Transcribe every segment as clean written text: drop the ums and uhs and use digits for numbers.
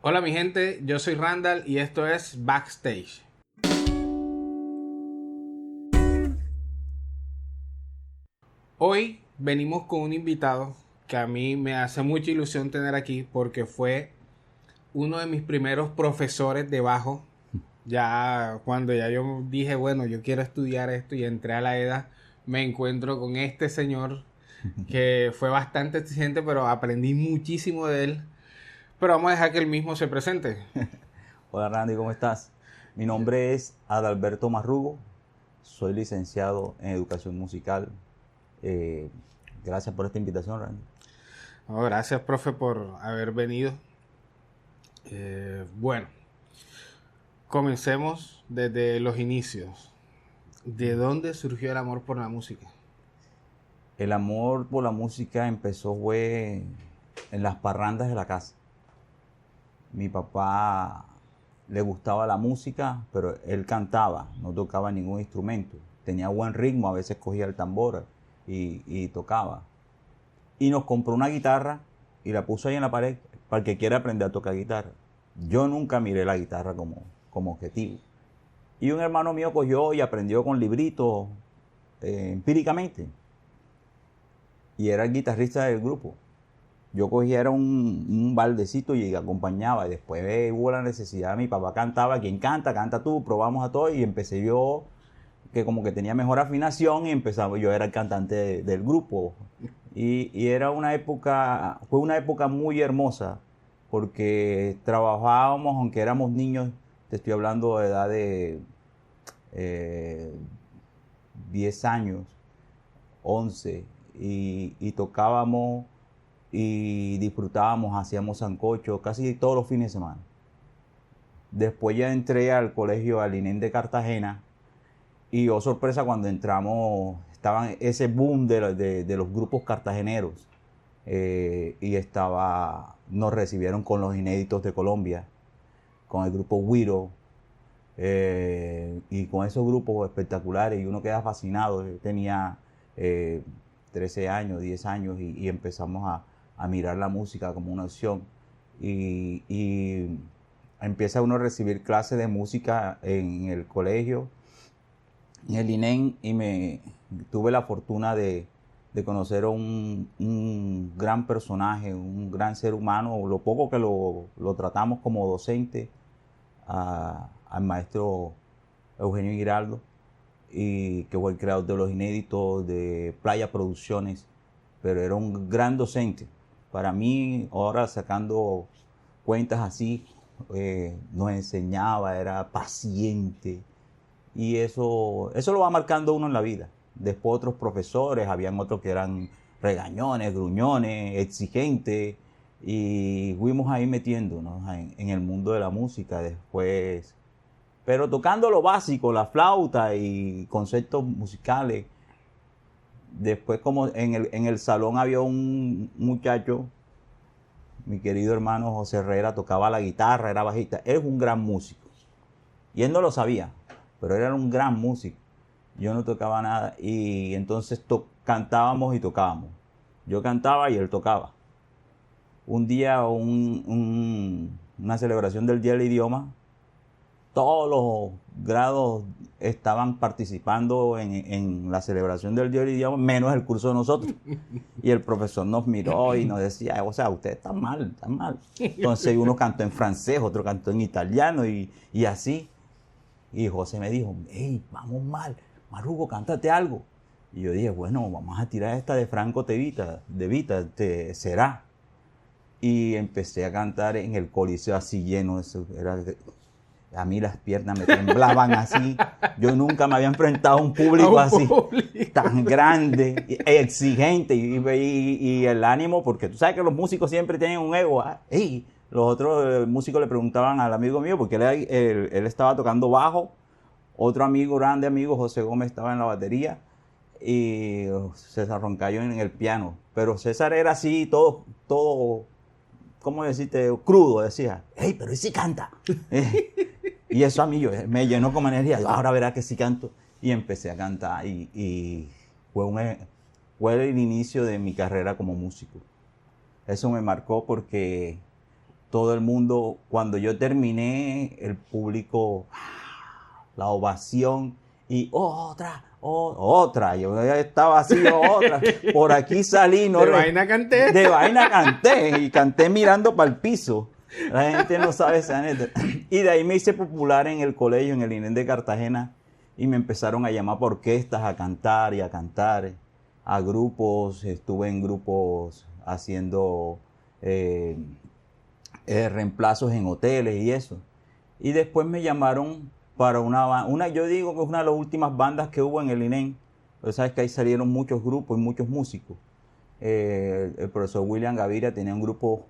Hola mi gente, yo soy Randall y esto es Backstage. Hoy venimos con un invitado que a mí me hace mucha ilusión tener aquí porque fue uno de mis primeros profesores de bajo. Ya cuando yo dije, bueno, yo quiero estudiar esto y entré a la EDA, me encuentro con este señor que fue bastante exigente, pero aprendí muchísimo de él. Pero vamos a dejar que él mismo se presente. Hola Randy, ¿cómo estás? Mi nombre es Adalberto Marrugo, soy licenciado en Educación Musical. Eh, Gracias por esta invitación, Randy. Oh, gracias, profe, por haber venido. Bueno, comencemos desde los inicios. ¿De dónde surgió el amor por la música? El amor por la música empezó fue en las parrandas de la casa. Mi papá le gustaba la música, pero él cantaba, no tocaba ningún instrumento. Tenía buen ritmo, a veces cogía el tambor y tocaba. Y nos compró una guitarra y la puso ahí en la pared para el que quiera aprender a tocar guitarra. Yo nunca miré la guitarra como objetivo. Y un hermano mío cogió y aprendió con libritos empíricamente. Y era el guitarrista del grupo. Yo cogía era un baldecito y acompañaba. Y después hubo la necesidad, mi papá cantaba, quien canta, canta tú, probamos a todos. Y empecé yo, que como que tenía mejor afinación, y empezaba, yo era el cantante del grupo. Y era una época, fue una época muy hermosa, porque trabajábamos, aunque éramos niños, te estoy hablando de edad de eh, 10 años, 11 y tocábamos y disfrutábamos, hacíamos sancocho casi todos los fines de semana. Después ya entré al colegio Alinén de Cartagena y oh sorpresa cuando entramos, estaban ese boom de los grupos cartageneros y nos recibieron con los inéditos de Colombia, con el grupo Guiro, y con esos grupos espectaculares y uno queda fascinado. Yo tenía eh, 13 años, 10 años y empezamos a mirar la música como una opción y empieza uno a recibir clases de música en el colegio, en el INEN, y me tuve la fortuna de conocer a un gran personaje, un gran ser humano, lo poco que lo tratamos como docente, al maestro Eugenio Giraldo, y que fue el creador de los inéditos de Playa Producciones, pero era un gran docente. Para mí, ahora sacando cuentas así, nos enseñaba, era paciente, y eso lo va marcando uno en la vida. Después otros profesores, habían otros que eran regañones, gruñones, exigentes, y fuimos ahí metiéndonos en el mundo de la música. Después, pero tocando lo básico, la flauta y conceptos musicales. Después, como en el salón había un muchacho, mi querido hermano José Herrera, tocaba la guitarra, era bajista. Él es un gran músico. Y él no lo sabía, pero él era un gran músico. Yo no tocaba nada y entonces cantábamos y tocábamos. Yo cantaba y él tocaba. Un día, una celebración del Día del Idioma, todos los grados estaban participando en la celebración del Día del Idioma, menos el curso de nosotros. Y el profesor nos miró y nos decía, o sea, usted está mal, está mal. Entonces uno cantó en francés, otro cantó en italiano y así. Y José me dijo, hey, vamos mal, Marugo, cántate algo. Y yo dije, bueno, vamos a tirar esta de Franco De Vita, será. Y empecé a cantar en el coliseo así lleno, eso era, a mí las piernas me temblaban así. Yo nunca me había enfrentado a un A público un así, público. tan grande, exigente, y el ánimo, porque tú sabes que los músicos siempre tienen un ego. Hey, los otros músicos le preguntaban al amigo mío, porque él estaba tocando bajo, otro amigo, grande amigo, José Gómez, estaba en la batería, y César Roncayo en el piano. Pero César era así, todo, ¿cómo decirte? Crudo, decía, hey, pero él sí canta. Y eso a mí me llenó como energía. Ahora verá que sí canto. Y empecé a cantar y fue el inicio de mi carrera como músico. Eso me marcó porque todo el mundo, cuando yo terminé, el público, la ovación y otra. Yo ya estaba así, otra. Por aquí salí, no. De vaina canté. De vaina canté y canté mirando para el piso. La gente no sabe esa anécdota. Y de ahí me hice popular en el colegio, en el INEN de Cartagena, y me empezaron a llamar por orquestas a cantar y a cantar, a grupos. Estuve en grupos haciendo reemplazos en hoteles y eso. Y después me llamaron para yo digo que es una de las últimas bandas que hubo en el INEN. Pero sabes que ahí salieron muchos grupos y muchos músicos. El profesor William Gaviria tenía un grupo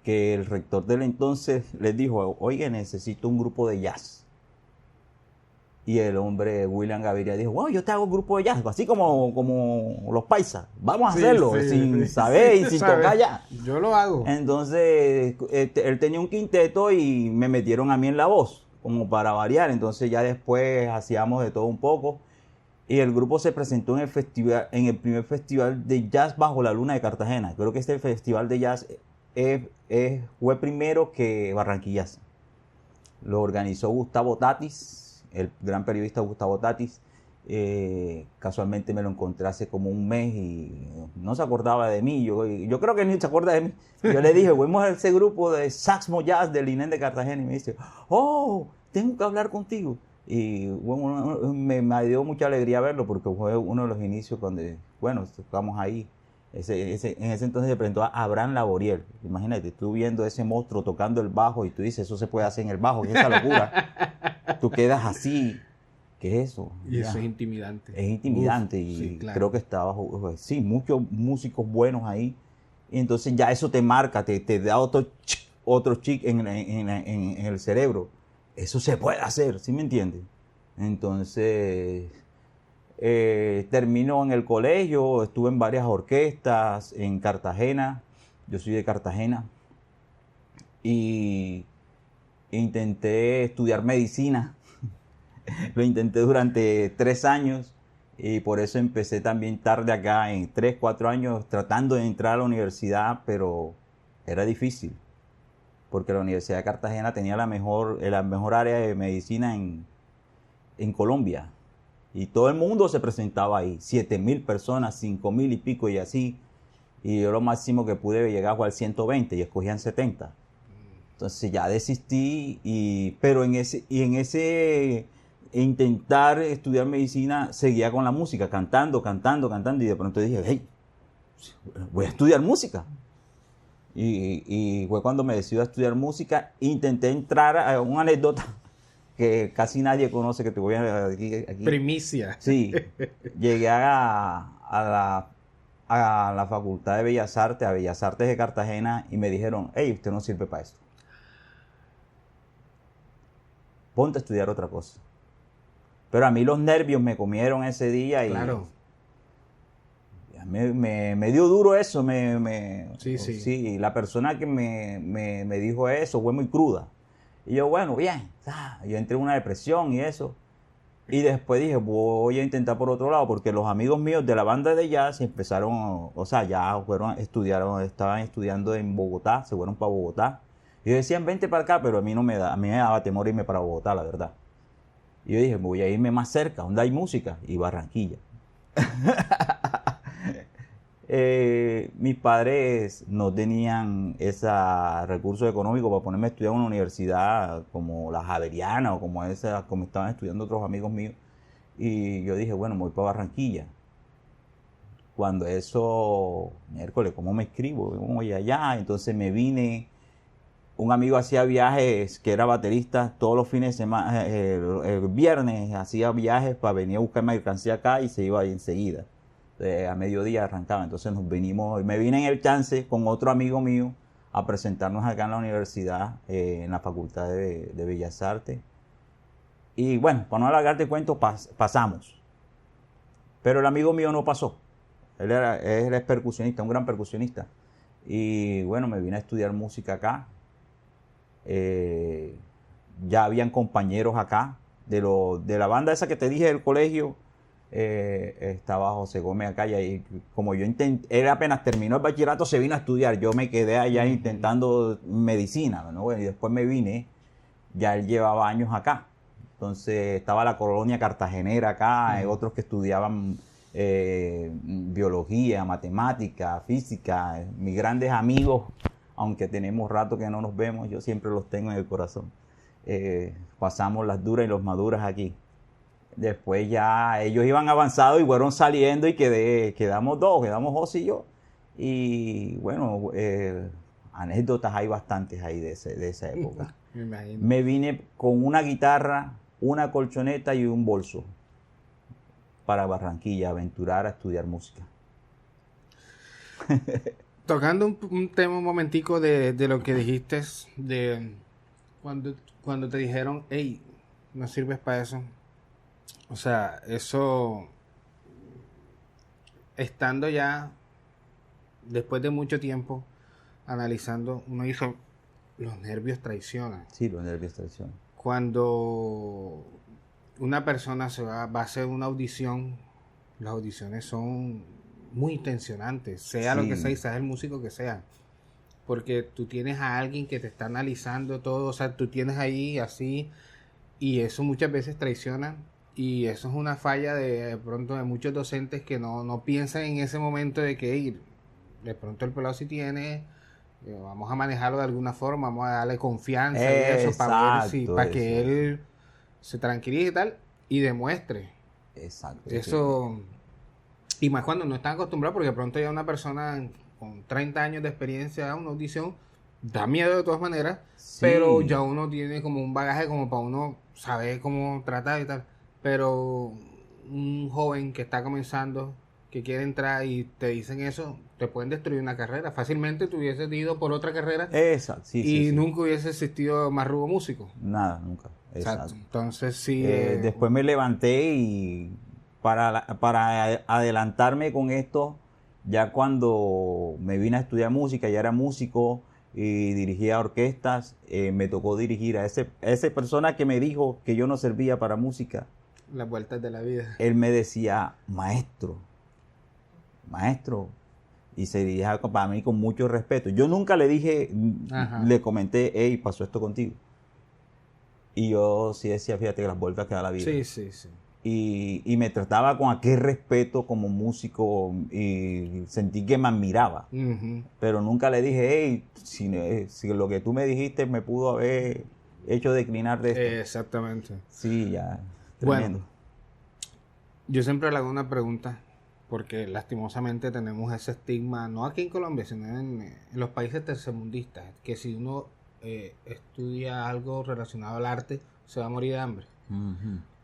que el rector del entonces les dijo, oye, necesito un grupo de jazz. Y el hombre William Gaviria dijo, bueno, yo te hago un grupo de jazz, así como los paisas. Vamos a hacerlo, sin saber y sin tocar ya. Yo lo hago. Entonces, él tenía un quinteto y me metieron a mí en la voz, como para variar. Entonces ya después hacíamos de todo un poco. Y el grupo se presentó en el primer festival de jazz bajo la luna de Cartagena. Creo que este festival de jazz fue primero que Barranquillas. Lo organizó Gustavo Tatis, el gran periodista Gustavo Tatis. Casualmente me lo encontré hace como un mes y no se acordaba de mí. Yo creo que ni se acuerda de mí. Yo le dije, vamos a ese grupo de Saxmo Jazz del INEN de Cartagena. Y me dice, oh, tengo que hablar contigo. Y bueno, me dio mucha alegría verlo porque fue uno de los inicios cuando, bueno, tocamos ahí. En ese entonces se presentó a Abraham Laboriel. Imagínate, tú viendo ese monstruo tocando el bajo y tú dices, eso se puede hacer en el bajo, ¿qué es esa locura? Tú quedas así, ¿qué es eso? Y eso es intimidante. Es intimidante. Uf, y sí, claro. Creo que estaba, sí, muchos músicos buenos ahí. Y entonces ya eso te marca, te da otro chic en el cerebro. Eso se puede hacer, ¿sí me entiendes? Entonces, termino en el colegio, estuve en varias orquestas en Cartagena. Yo soy de Cartagena. Y intenté estudiar medicina. Lo intenté durante 3 años y por eso empecé también tarde acá, en 3, 4 años, tratando de entrar a la universidad, pero era difícil. Porque la Universidad de Cartagena tenía la mejor área de medicina en Colombia. Y todo el mundo se presentaba ahí. 7,000 personas, 5,000 y pico y así. Y yo lo máximo que pude llegar fue al 120 y escogían 70. Entonces ya desistí, pero en ese intentar estudiar medicina seguía con la música, cantando. Y de pronto dije, hey, voy a estudiar música. Y fue cuando me decidí a estudiar música. Intenté entrar a una anécdota que casi nadie conoce, que te voy a aquí. Primicia. Sí, llegué a la Facultad de Bellas Artes de Cartagena, y me dijeron, hey, usted no sirve para esto. Ponte a estudiar otra cosa. Pero a mí los nervios me comieron ese día y... Claro. Me dio duro eso. Sí. Sí, la persona que me dijo eso fue muy cruda. Y yo, bueno, bien. Yo entré en una depresión y eso. Y después dije, voy a intentar por otro lado, porque los amigos míos de la banda de jazz empezaron, o sea, ya estaban estudiando en Bogotá, se fueron para Bogotá. Y decían, vente para acá, pero a mí me daba temor irme para Bogotá, la verdad. Y yo dije, voy a irme más cerca, donde hay música, y Barranquilla. Mis padres no tenían ese recurso económico para ponerme a estudiar en una universidad como la Javeriana o como esa, como estaban estudiando otros amigos míos. Y yo dije, bueno, me voy para Barranquilla. Cuando eso, miércoles, ¿cómo me escribo? Voy allá. Entonces me vine. Un amigo hacía viajes, que era baterista, todos los fines de semana, el viernes hacía viajes para venir a buscar mercancía acá y se iba ahí enseguida. A mediodía arrancaba. Entonces nos vinimos, me vine en el chance con otro amigo mío a presentarnos acá en la universidad, en la Facultad de Bellas Artes. Y bueno, para no alargarte el cuento, pasamos. Pero el amigo mío no pasó. Él es percusionista, un gran percusionista. Y bueno, me vine a estudiar música acá. Ya habían compañeros acá de la banda esa que te dije del colegio. estaba José Gómez acá y como él apenas terminó el bachillerato se vino a estudiar, yo me quedé allá intentando medicina, ¿no? Bueno, y después me vine, ya él llevaba años acá, entonces estaba la colonia cartagenera acá, hay otros que estudiaban biología, matemática, física, mis grandes amigos, aunque tenemos rato que no nos vemos, yo siempre los tengo en el corazón. Pasamos las duras y las maduras aquí. Después ya ellos iban avanzados y fueron saliendo y quedamos José y yo. Y bueno, anécdotas hay bastantes ahí de esa época. Me imagino. Me vine con una guitarra, una colchoneta y un bolso para Barranquilla, aventurar a estudiar música. Tocando un tema un momentico de lo que dijiste, de cuando te dijeron, hey, no sirves para eso. O sea, eso, estando ya, después de mucho tiempo, analizando, uno dice, los nervios traicionan. Sí, los nervios traicionan. Cuando una persona va a hacer una audición, las audiciones son muy tensionantes, sea lo que sea, y sea el músico que sea. Porque tú tienes a alguien que te está analizando todo, o sea, tú tienes ahí así, y eso muchas veces traiciona. Y eso es una falla de pronto de muchos docentes que no piensan en ese momento de que de pronto el pelado sí tiene, vamos a manejarlo de alguna forma, vamos a darle confianza y eso para que él se tranquilice y tal y demuestre. Exacto. Eso, y más cuando no están acostumbrados, porque de pronto ya una persona con 30 años de experiencia a una audición, da miedo de todas maneras, pero ya uno tiene como un bagaje como para uno saber cómo tratar y tal. Pero un joven que está comenzando, que quiere entrar y te dicen eso, te pueden destruir una carrera. Fácilmente tú hubieses ido por otra carrera. Exacto, y nunca hubiese existido Marrugo Músico. Nada, nunca. Exacto. Entonces sí. Después me levanté y para adelantarme con esto, ya cuando me vine a estudiar música, ya era músico y dirigía orquestas, me tocó dirigir a esa persona que me dijo que yo no servía para música. Las vueltas de la vida. Él me decía, maestro, y se dirigía para mí con mucho respeto. Yo nunca le dije, le comenté, hey, pasó esto contigo. Y yo sí decía, fíjate que las vueltas que da la vida. Sí. Y me trataba con aquel respeto como músico y sentí que me admiraba. Pero nunca le dije, hey, si lo que tú me dijiste me pudo haber hecho declinar de esto. Exactamente. Sí, ya. Tremendo. Bueno, yo siempre le hago una pregunta, porque lastimosamente tenemos ese estigma, no aquí en Colombia, sino en los países tercermundistas, que si uno estudia algo relacionado al arte, se va a morir de hambre.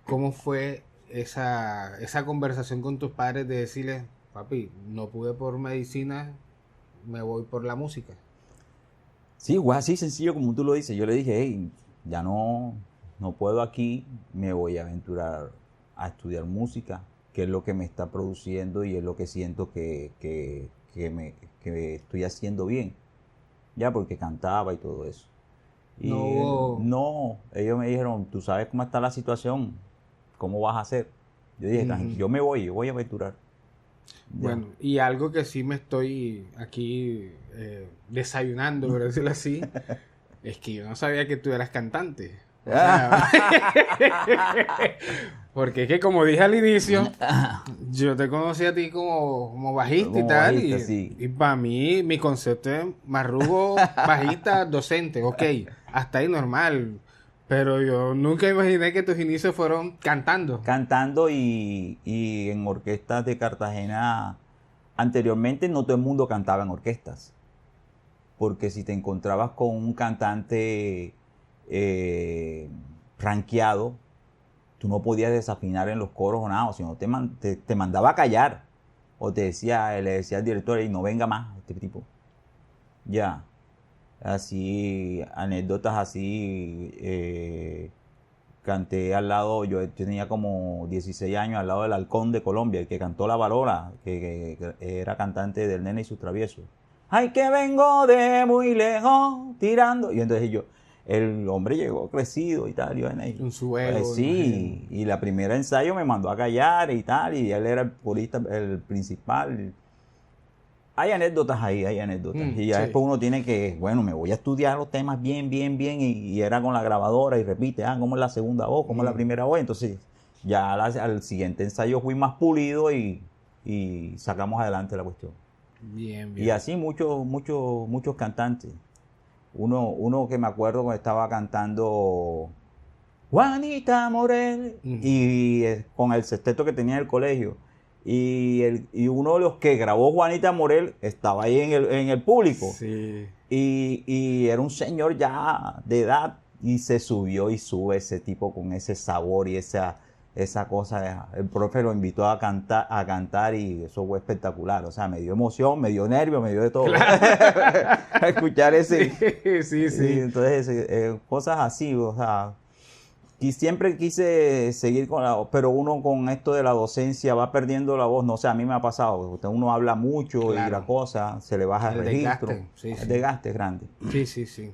¿Cómo fue esa conversación con tus padres de decirles, papi, no pude por medicina, me voy por la música? Sí, igual así sencillo como tú lo dices. Yo le dije, hey, ya no puedo aquí, me voy a aventurar a estudiar música, que es lo que me está produciendo y es lo que siento que estoy haciendo bien, ya porque cantaba y todo eso. Y no, ellos me dijeron, tú sabes cómo está la situación, ¿cómo vas a hacer? Yo dije, tranquilo, yo voy a aventurar. Ya. Bueno, y algo que sí me estoy aquí desayunando, por decirlo así, es que yo no sabía que tú eras cantante. O sea, porque es que como dije al inicio, yo te conocí a ti como bajista y tal, bajista, sí. Y para mí mi concepto es Marrugo, bajista, docente, ok, hasta ahí normal, pero yo nunca imaginé que tus inicios fueron cantando. Cantando y en orquestas de Cartagena, anteriormente no todo el mundo cantaba en orquestas, porque si te encontrabas con un cantante rankeado, tú no podías desafinar en los coros o nada, sino te mandaba a callar, o le decía al director, y no venga más este tipo. Ya, así, anécdotas así, canté al lado, yo tenía como 16 años al lado del Halcón de Colombia, el que cantó La Valora, que era cantante del Nene y sus Traviesos. Ay, que vengo de muy lejos tirando. Y entonces yo, el hombre llegó crecido y tal. Y bueno, Un suelo. pues sí, y la primera ensayo me mandó a callar y tal, y él era el corista, el principal. Hay anécdotas ahí, hay anécdotas. Y ya sí. después uno tiene que, bueno, me voy a estudiar los temas bien, bien, bien. Y era con la grabadora y repite, ¿cómo es la segunda voz? ¿Cómo es la primera voz? Entonces, ya al siguiente ensayo fui más pulido y sacamos adelante la cuestión. Bien, bien. Y así muchos cantantes. Uno que me acuerdo cuando estaba cantando Juanita Morel y con el sexteto que tenía en el colegio. Y uno de los que grabó Juanita Morel estaba ahí en el público. Sí. Y era un señor ya de edad y se subió y sube ese tipo con ese sabor y esa cosa. El profe lo invitó a cantar y eso fue espectacular. O sea, me dio emoción, me dio nervio, me dio de todo. Claro. A escuchar ese. Sí. Y entonces, cosas así, o sea. Y siempre quise seguir con la voz, pero uno con esto de la docencia va perdiendo la voz. No sé, a mí me ha pasado. Uno habla mucho Claro. y la cosa se le baja el registro. Desgaste, el desgaste es grande. Sí.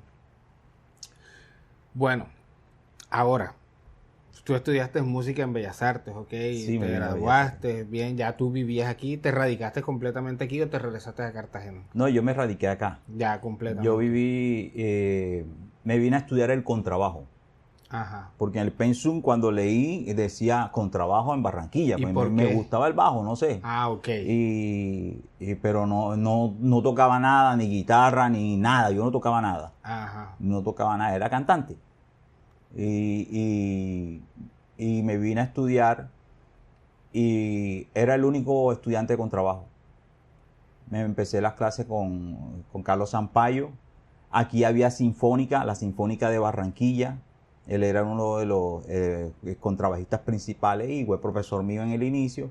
Bueno, ahora, tú estudiaste música en Bellas Artes, ¿ok? Sí, te graduaste, bien, ya tú vivías aquí, te radicaste completamente aquí o te regresaste a Cartagena. No, yo me radiqué acá. Ya, completamente. Yo me vine a estudiar el contrabajo. Ajá. Porque en el pensum cuando leí decía contrabajo en Barranquilla. ¿Y pues por me qué? gustaba el bajo, no sé. Ah, ok. Pero no tocaba nada, ni guitarra, ni nada. Yo no tocaba nada. Ajá. No tocaba nada, era cantante. Y me vine a estudiar y era el único estudiante de contrabajo. Me empecé las clases con Carlos Sampaio. Aquí había Sinfónica, la Sinfónica de Barranquilla. Él era uno de los contrabajistas principales y fue profesor mío en el inicio.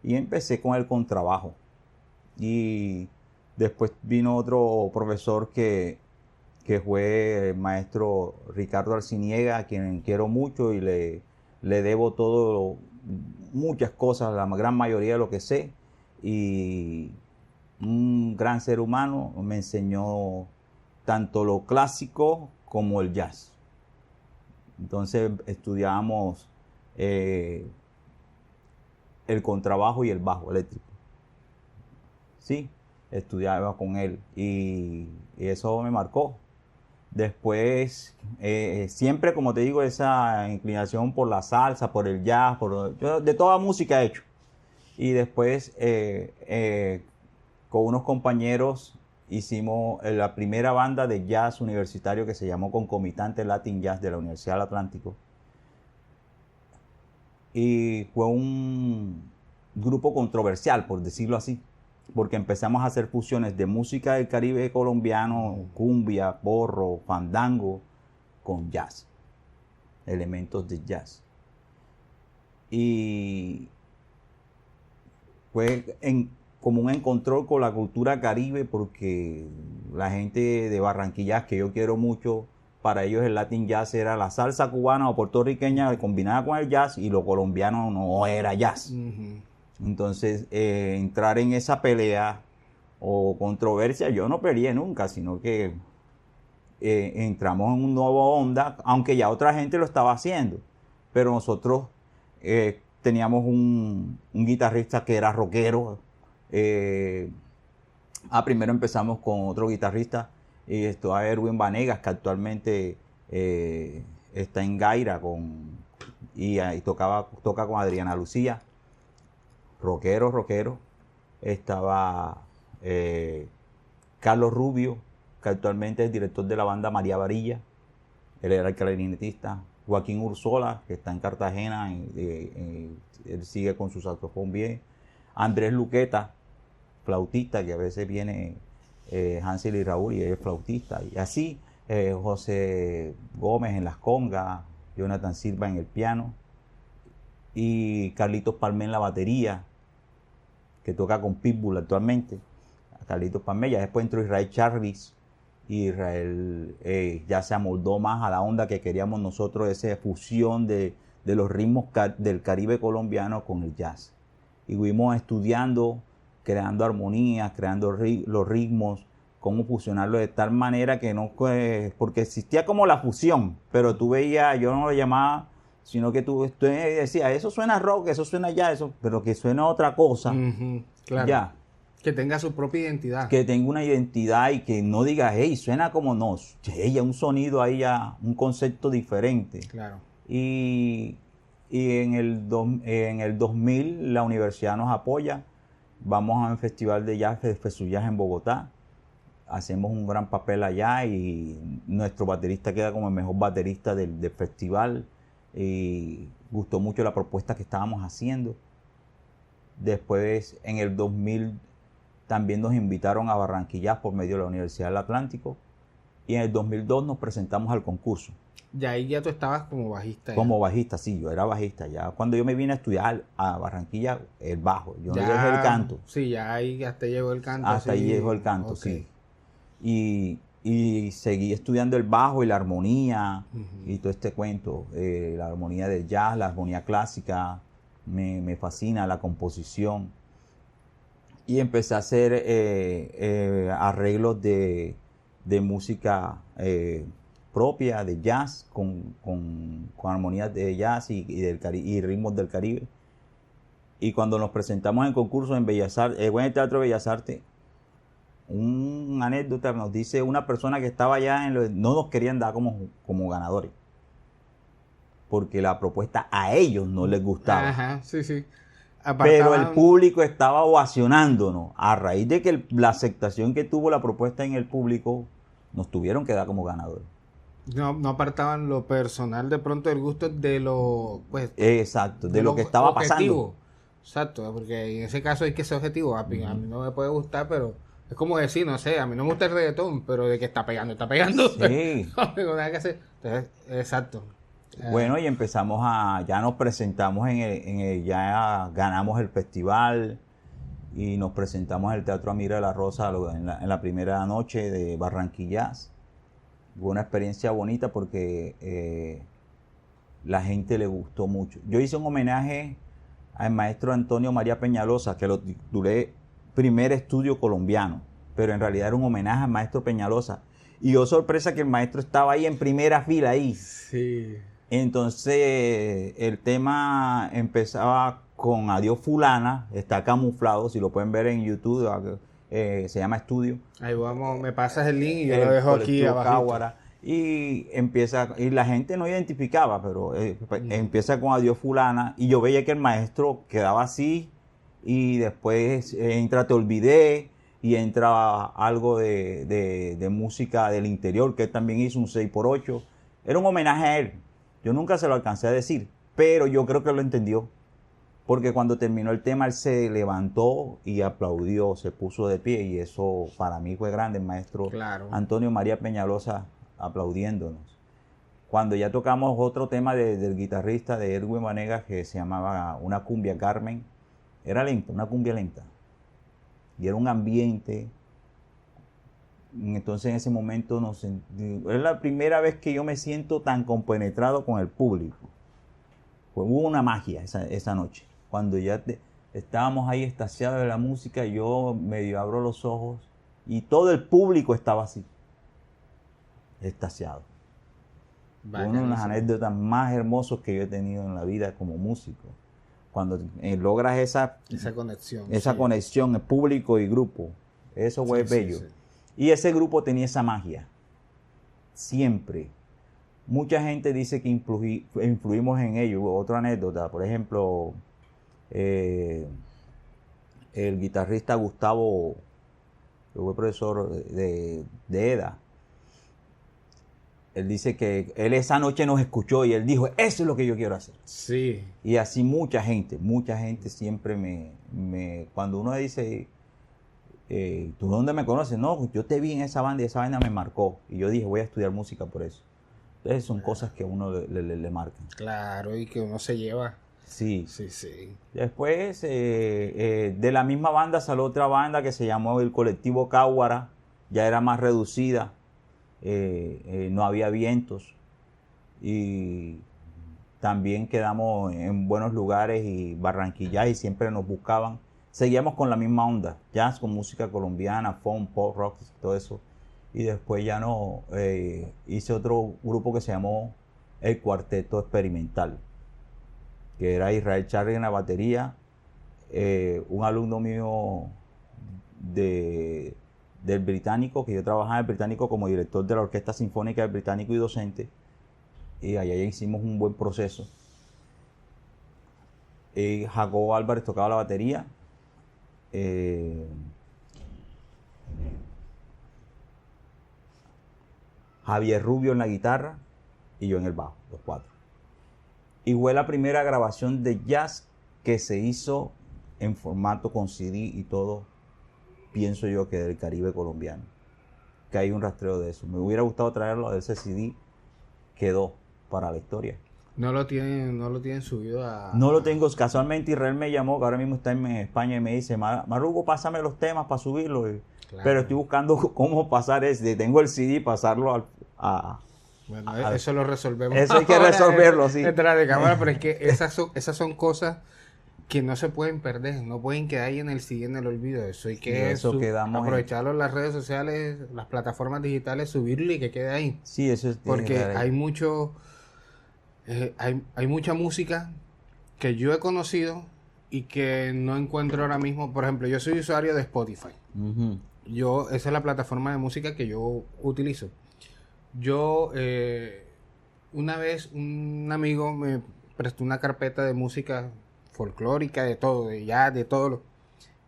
Y empecé con el contrabajo. Y después vino otro profesor que fue el maestro Ricardo Arciniega, a quien quiero mucho y le debo muchas cosas, la gran mayoría de lo que sé. Y un gran ser humano, me enseñó tanto lo clásico como el jazz. Entonces estudiábamos el contrabajo y el bajo eléctrico. Sí, estudiaba con él y eso me marcó. Después, siempre, como te digo, esa inclinación por la salsa, por el jazz, yo de toda música he hecho. Y después, con unos compañeros, hicimos la primera banda de jazz universitario que se llamó Concomitante Latin Jazz de la Universidad del Atlántico. Y fue un grupo controversial, por decirlo así, porque empezamos a hacer fusiones de música del Caribe colombiano, cumbia, porro, fandango, con jazz, elementos de jazz. Y fue como un encontrón con la cultura caribe, porque la gente de Barranquilla, que yo quiero mucho, para ellos el Latin Jazz era la salsa cubana o puertorriqueña combinada con el jazz, y lo colombiano no era jazz. Entonces, entrar en esa pelea o controversia, yo no peleé nunca, sino que entramos en un nuevo onda, aunque ya otra gente lo estaba haciendo. Pero nosotros teníamos un guitarrista que era rockero. Primero empezamos con otro guitarrista, y esto a Erwin Vanegas, que actualmente está en Gaira y toca con Adriana Lucía. Rockero. Estaba Carlos Rubio, que actualmente es director de la banda María Varilla. Él era el clarinetista. Joaquín Ursola, que está en Cartagena, él sigue con su saxofón bien. Andrés Luqueta, flautista, que a veces viene Hansel y Raúl y él es flautista. Y así, José Gómez en las congas, Jonathan Silva en el piano, y Carlitos Palmé en la batería, que toca con Pitbull actualmente. Carlitos Palmé, ya después entró Israel Charvis, y Israel ya se amoldó más a la onda que queríamos nosotros, esa fusión de los ritmos del Caribe colombiano con el jazz. Y fuimos estudiando, creando armonías, creando los ritmos cómo fusionarlo de tal manera que no, porque existía como la fusión, pero tú veías, yo no lo llamaba, sino que tú decías, eso suena rock, eso suena ya, eso, pero que suena otra cosa, claro. ya. Que tenga su propia identidad. Que tenga una identidad y que no diga, hey, suena como no, ella un sonido ahí ya, un concepto diferente. Claro. Y en el 2000 la universidad nos apoya, vamos a un festival de jazz, Fesuyas en Bogotá, hacemos un gran papel allá y nuestro baterista queda como el mejor baterista del festival y gustó mucho la propuesta que estábamos haciendo. Después en el 2000 también nos invitaron a Barranquilla por medio de la Universidad del Atlántico y en el 2002 nos presentamos al concurso. Ya ahí ya tú estabas como bajista. Como bajista, sí, yo era bajista. Ya cuando yo me vine a estudiar a Barranquilla, el bajo, yo no dejé el canto. Sí, ya ahí hasta llegó el canto. Hasta ahí llegó el canto, okay. Sí. Y seguí estudiando el bajo y la armonía y todo este cuento. La armonía del jazz, la armonía clásica, me fascina la composición. Y empecé a hacer arreglos de música propia, de jazz, con armonías de jazz y ritmos del Caribe. Y cuando nos presentamos en concursos en Bellas Artes, en el Teatro de Bellas Artes, una anécdota nos dice una persona que estaba allá, no nos querían dar como ganadores, porque la propuesta a ellos no les gustaba. Ajá, sí, sí. Pero el público estaba ovacionándonos. A raíz de que la aceptación que tuvo la propuesta en el público, nos tuvieron que dar como ganadores. No apartaban lo personal de pronto del gusto de lo, pues... Exacto, de lo que estaba objetivo. pasando. Exacto, porque en ese caso hay que ser objetivo. A mí no me puede gustar, pero es como decir, no sé, a mí no me gusta el reggaetón, pero de que está pegando, está pegando. Sí. No tengo nada que hacer. Entonces, exacto. Bueno, y empezamos ya nos presentamos ya ganamos el festival y nos presentamos en el Teatro Amira de la Rosa en la primera noche de Barranquillas. Fue una experiencia bonita porque la gente le gustó mucho. Yo hice un homenaje al maestro Antonio María Peñalosa, que lo titulé Primer Estudio Colombiano, pero en realidad era un homenaje al maestro Peñalosa. Y oh sorpresa que el maestro estaba ahí en primera fila ahí. Sí. Entonces el tema empezaba con Adiós Fulana, está camuflado, si lo pueden ver en YouTube, se llama Estudio. Ahí vamos, me pasas el link y yo lo dejo aquí abajo. Y empieza, y la gente no identificaba, pero empieza con Adiós Fulana, y yo veía que el maestro quedaba así, y después entra Te Olvidé, y entra algo de música del interior, que él también hizo un 6x8. Era un homenaje a él. Yo nunca se lo alcancé a decir, pero yo creo que lo entendió. Porque cuando terminó el tema, él se levantó y aplaudió, se puso de pie. Y eso para mí fue grande, el maestro Antonio María Peñalosa aplaudiéndonos. Cuando ya tocamos otro tema del guitarrista de Erwin Vanegas, que se llamaba Una Cumbia Carmen, era lenta, una cumbia lenta. Y era un ambiente. Entonces en ese momento es la primera vez que yo me siento tan compenetrado con el público. Hubo una magia esa noche. Cuando ya estábamos ahí extasiados de la música, yo medio abro los ojos y todo el público estaba así, extasiado. Una de las anécdotas más hermosas que yo he tenido en la vida como músico. Cuando logras esa conexión, el público y grupo, eso fue bello. Sí. Y ese grupo tenía esa magia, siempre. Mucha gente dice que influimos en ellos. Otra anécdota, por ejemplo, el guitarrista Gustavo, que fue profesor de EDA, él dice que él esa noche nos escuchó y él dijo, eso es lo que yo quiero hacer. Sí. Y así mucha gente siempre cuando uno dice, ¿tú dónde me conoces? No, yo te vi en esa banda y esa banda me marcó. Y yo dije, voy a estudiar música por eso. Entonces son cosas que a uno le marcan. Claro, y que uno se lleva. Sí. Sí, sí. Después, de la misma banda salió otra banda que se llamó el Colectivo Cáguara. Ya era más reducida. No había vientos. Y también quedamos en buenos lugares y Barranquilla y siempre nos buscaban. seguíamos con la misma onda, jazz con música colombiana, funk, pop, rock, todo eso. Y después ya no, hice otro grupo que se llamó El Cuarteto Experimental, que era Israel Charly en la batería, un alumno mío del Británico, que yo trabajaba en el Británico como director de la Orquesta Sinfónica del Británico y docente, y allá ya hicimos un buen proceso. Jacobo Álvarez tocaba la batería, Javier Rubio en la guitarra y yo en el bajo, los cuatro. Y fue la primera grabación de jazz que se hizo en formato con CD y todo, pienso yo, que del Caribe colombiano. Que hay un rastreo de eso. Me hubiera gustado traerlo de ese CD, quedó para la historia. No lo tienen subido a... No lo tengo, casualmente Israel me llamó, que ahora mismo está en España, y me dice, Marugo, pásame los temas para subirlo. Claro. Pero estoy buscando cómo pasar tengo el CD y pasarlo Bueno, eso lo resolvemos. Eso hay que resolverlo, sí. Detrás de cámara, pero es que esas son cosas que no se pueden perder, no pueden quedar ahí en el CD, en el olvido. Eso hay que aprovecharlo en las redes sociales, las plataformas digitales, subirlo y que quede ahí. Sí, eso es. Porque hay mucha música que yo he conocido y que no encuentro ahora mismo. Por ejemplo, yo soy usuario de Spotify. Uh-huh. Esa es la plataforma de música que yo utilizo. Una vez un amigo me prestó una carpeta de música folclórica, de todo, de todo.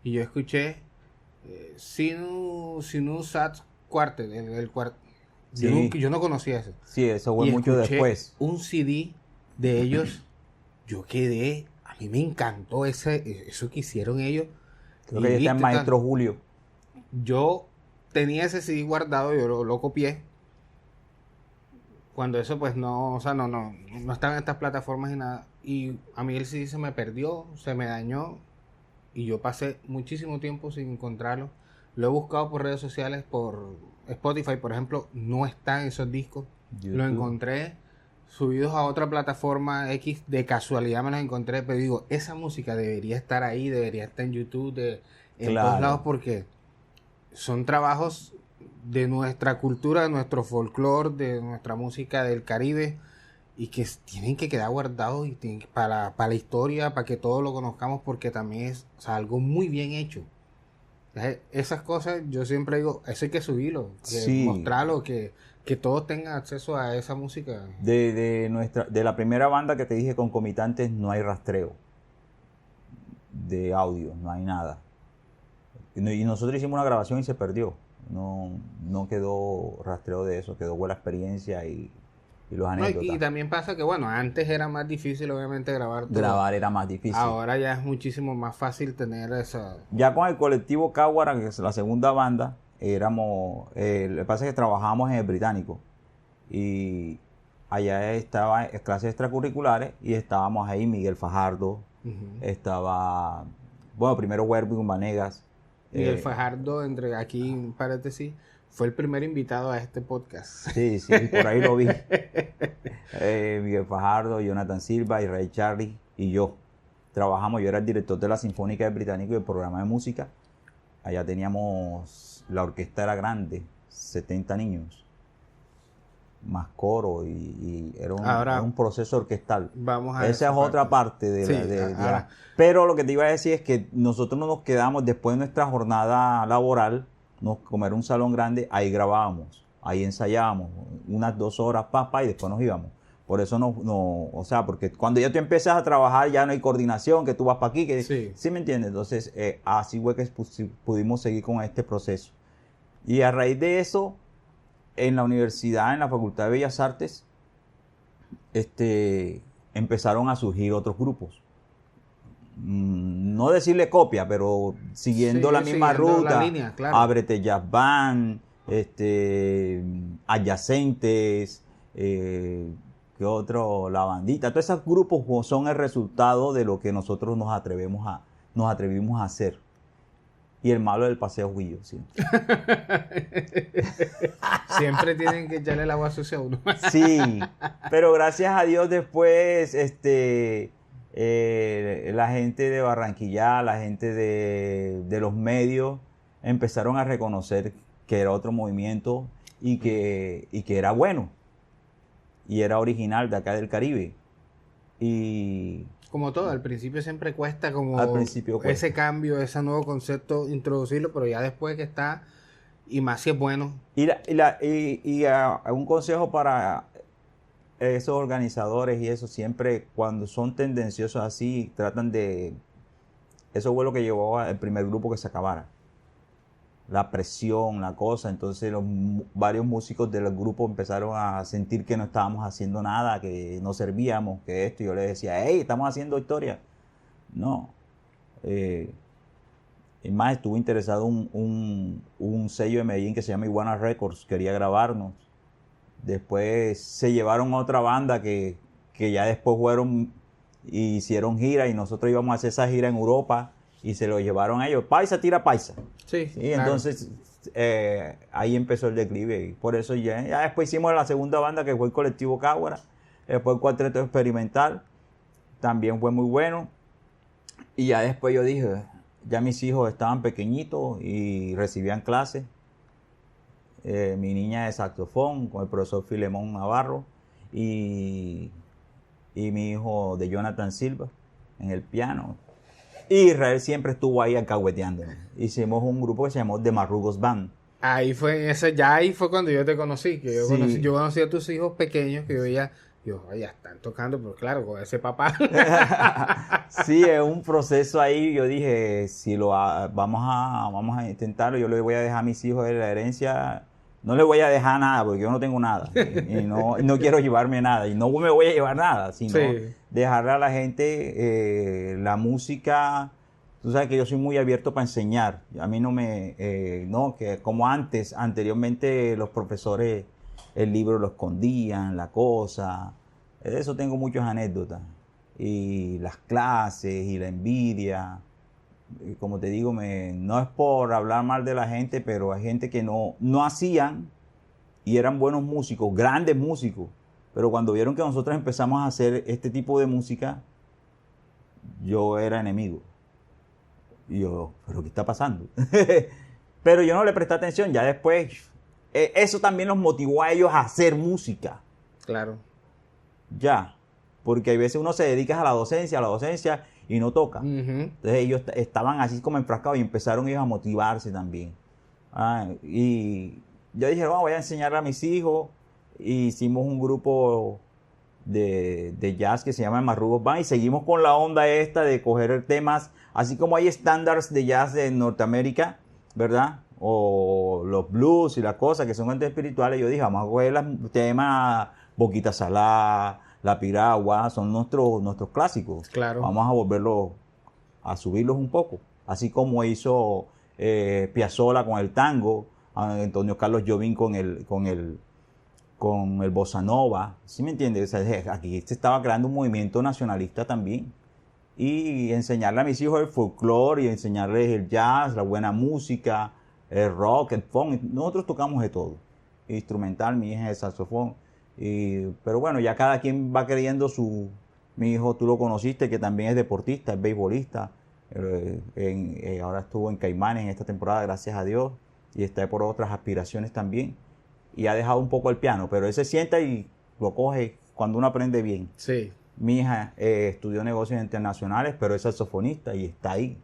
Y yo escuché Sinu Sat Quartet, el cuarto. Sí. Yo no conocía eso. Sí, eso fue mucho después. Un CD de ellos, a mí me encantó eso que hicieron ellos. Creo que está en Maestro Julio. Yo tenía ese CD guardado, yo lo copié. Cuando eso pues no estaba en estas plataformas y nada. Y a mí el CD se me perdió, se me dañó. Y yo pasé muchísimo tiempo sin encontrarlo. Lo he buscado por redes sociales, por Spotify, por ejemplo, no están esos discos. YouTube. Lo encontré subidos a otra plataforma X, de casualidad me los encontré, pero digo, esa música debería estar ahí, debería estar en YouTube, en todos lados, porque son trabajos de nuestra cultura, de nuestro folclore, de nuestra música del Caribe, y que tienen que quedar guardados y para la historia, para que todos lo conozcamos, porque también es algo muy bien hecho. Esas cosas yo siempre digo, eso hay que subirlo, mostrarlo, que todos tengan acceso a esa música. De la primera banda que te dije, Concomitantes, no hay rastreo de audio, no hay nada. Y nosotros hicimos una grabación y se perdió. No quedó rastreo de eso, quedó buena experiencia y los anécdotas. Y también pasa que, bueno, antes era más difícil, obviamente, grabar todo. Grabar era más difícil. Ahora ya es muchísimo más fácil tener esa... Ya con el colectivo Cáguara, que es la segunda banda, lo que pasa es que trabajábamos en el Británico. Y allá estaba clases extracurriculares y estábamos ahí Miguel Fajardo, estaba, primero Werwin Vanegas. Miguel Fajardo, entre aquí en paréntesis, fue el primer invitado a este podcast. Sí, por ahí lo vi. Miguel Fajardo, Jonathan Silva, Israel Charly y yo. Trabajamos, yo era el director de la Sinfónica del Británico y el programa de música. Allá teníamos, la orquesta era grande, 70 niños, más coro y era un proceso orquestal. Esa es otra parte Pero lo que te iba a decir es que nosotros no nos quedamos después de nuestra jornada laboral, como era un salón grande, ahí grabábamos, ahí ensayábamos unas 2 horas, y después nos íbamos. Por eso porque cuando ya tú empiezas a trabajar ya no hay coordinación, que tú vas para aquí, ¿sí me entiendes? Entonces, así fue que pudimos seguir con este proceso. Y a raíz de eso, en la universidad, en la Facultad de Bellas Artes, empezaron a surgir otros grupos. No decirle copia, pero siguiendo la misma ruta. La línea, claro. Ábrete Jazz Band, Adyacentes, ¿qué otro? La Bandita. Todos esos grupos son el resultado de lo que nosotros nos atrevimos a hacer. Y el malo del paseo Guillo, siempre. Siempre tienen que echarle el agua sucia a uno. Sí, pero gracias a Dios después la gente de Barranquilla, la gente de los medios empezaron a reconocer que era otro movimiento y que era bueno y era original de acá del Caribe. Y Como todo, al principio siempre cuesta como al principio cuesta. ese cambio, ese nuevo concepto, introducirlo, pero ya después que está, y más si es bueno. Un consejo para esos organizadores y eso, siempre cuando son tendenciosos así, tratan de... Eso fue lo que llevó al primer grupo que se acabara. La presión, la cosa. Entonces varios músicos del grupo empezaron a sentir que no estábamos haciendo nada, que no servíamos, que esto. Y yo les decía, hey, estamos haciendo historia. No. Y más, estuvo interesado un sello de Medellín que se llama Iguana Records, quería grabarnos. Después se llevaron a otra banda que ya después fueron y hicieron gira y nosotros íbamos a hacer esa gira en Europa y se lo llevaron a ellos. Paisa tira paisa. Sí, Y claro. Entonces ahí empezó el declive y por eso ya después hicimos la segunda banda que fue el Colectivo Cáguara, después el Cuarteto Experimental, también fue muy bueno. Y ya después yo dije, ya mis hijos estaban pequeñitos y recibían clases. Mi niña de saxofón con el profesor Filemón Navarro y mi hijo de Jonathan Silva en el piano. Y Israel siempre estuvo ahí alcahueteándome. Hicimos un grupo que se llamó The Marrugos Band. Ahí fue cuando yo te conocí, que yo conocí a tus hijos pequeños, que yo veía, ya están tocando, pero claro, con ese papá. Sí, es un proceso ahí. Yo dije, si vamos a intentarlo, yo le voy a dejar a mis hijos de la herencia. No les voy a dejar nada, porque yo no tengo nada. Y no quiero llevarme nada. Y no me voy a llevar nada, sino dejarle a la gente la música. Tú sabes que yo soy muy abierto para enseñar. A mí que como anteriormente los profesores el libro lo escondían, la cosa. De eso tengo muchas anécdotas. Y las clases y la envidia. Y como te digo, no es por hablar mal de la gente, pero hay gente que no hacían y eran buenos músicos, grandes músicos. Pero cuando vieron que nosotros empezamos a hacer este tipo de música, yo era enemigo. Y yo, ¿pero qué está pasando? Pero yo no le presté atención. Ya después, eso también los motivó a ellos a hacer música. Claro. Ya, porque hay veces uno se dedica a la docencia y no toca. Entonces ellos estaban así como enfrascados y empezaron ellos a motivarse también. Y yo dije, voy a enseñarle a mis hijos. Y hicimos un grupo de jazz que se llama Marrugos Band y seguimos con la onda esta de coger temas, así como hay estándares de jazz de Norteamérica, ¿verdad? O los blues y las cosas que son espirituales. Yo dije, vamos a coger los temas Boquita Salá, La Piragua, son nuestros clásicos. Claro. Vamos a volverlos, a subirlos un poco. Así como hizo Piazzolla con el tango, Antonio Carlos Jobim con el bossa nova. ¿Sí me entiendes? O sea, aquí se estaba creando un movimiento nacionalista también. Y enseñarle a mis hijos el folclore y enseñarles el jazz, la buena música, el rock, el funk. Nosotros tocamos de todo. Instrumental, mi hija es el saxofón. Pero bueno, ya cada quien va creyendo mi hijo, tú lo conociste, que también es deportista, es beisbolista. Ahora estuvo en Caimanes en esta temporada, gracias a Dios. Y está por otras aspiraciones también. Y ha dejado un poco el piano, pero él se sienta y lo coge cuando uno aprende bien. Sí. Mi hija estudió negocios internacionales, pero es saxofonista y está ahí.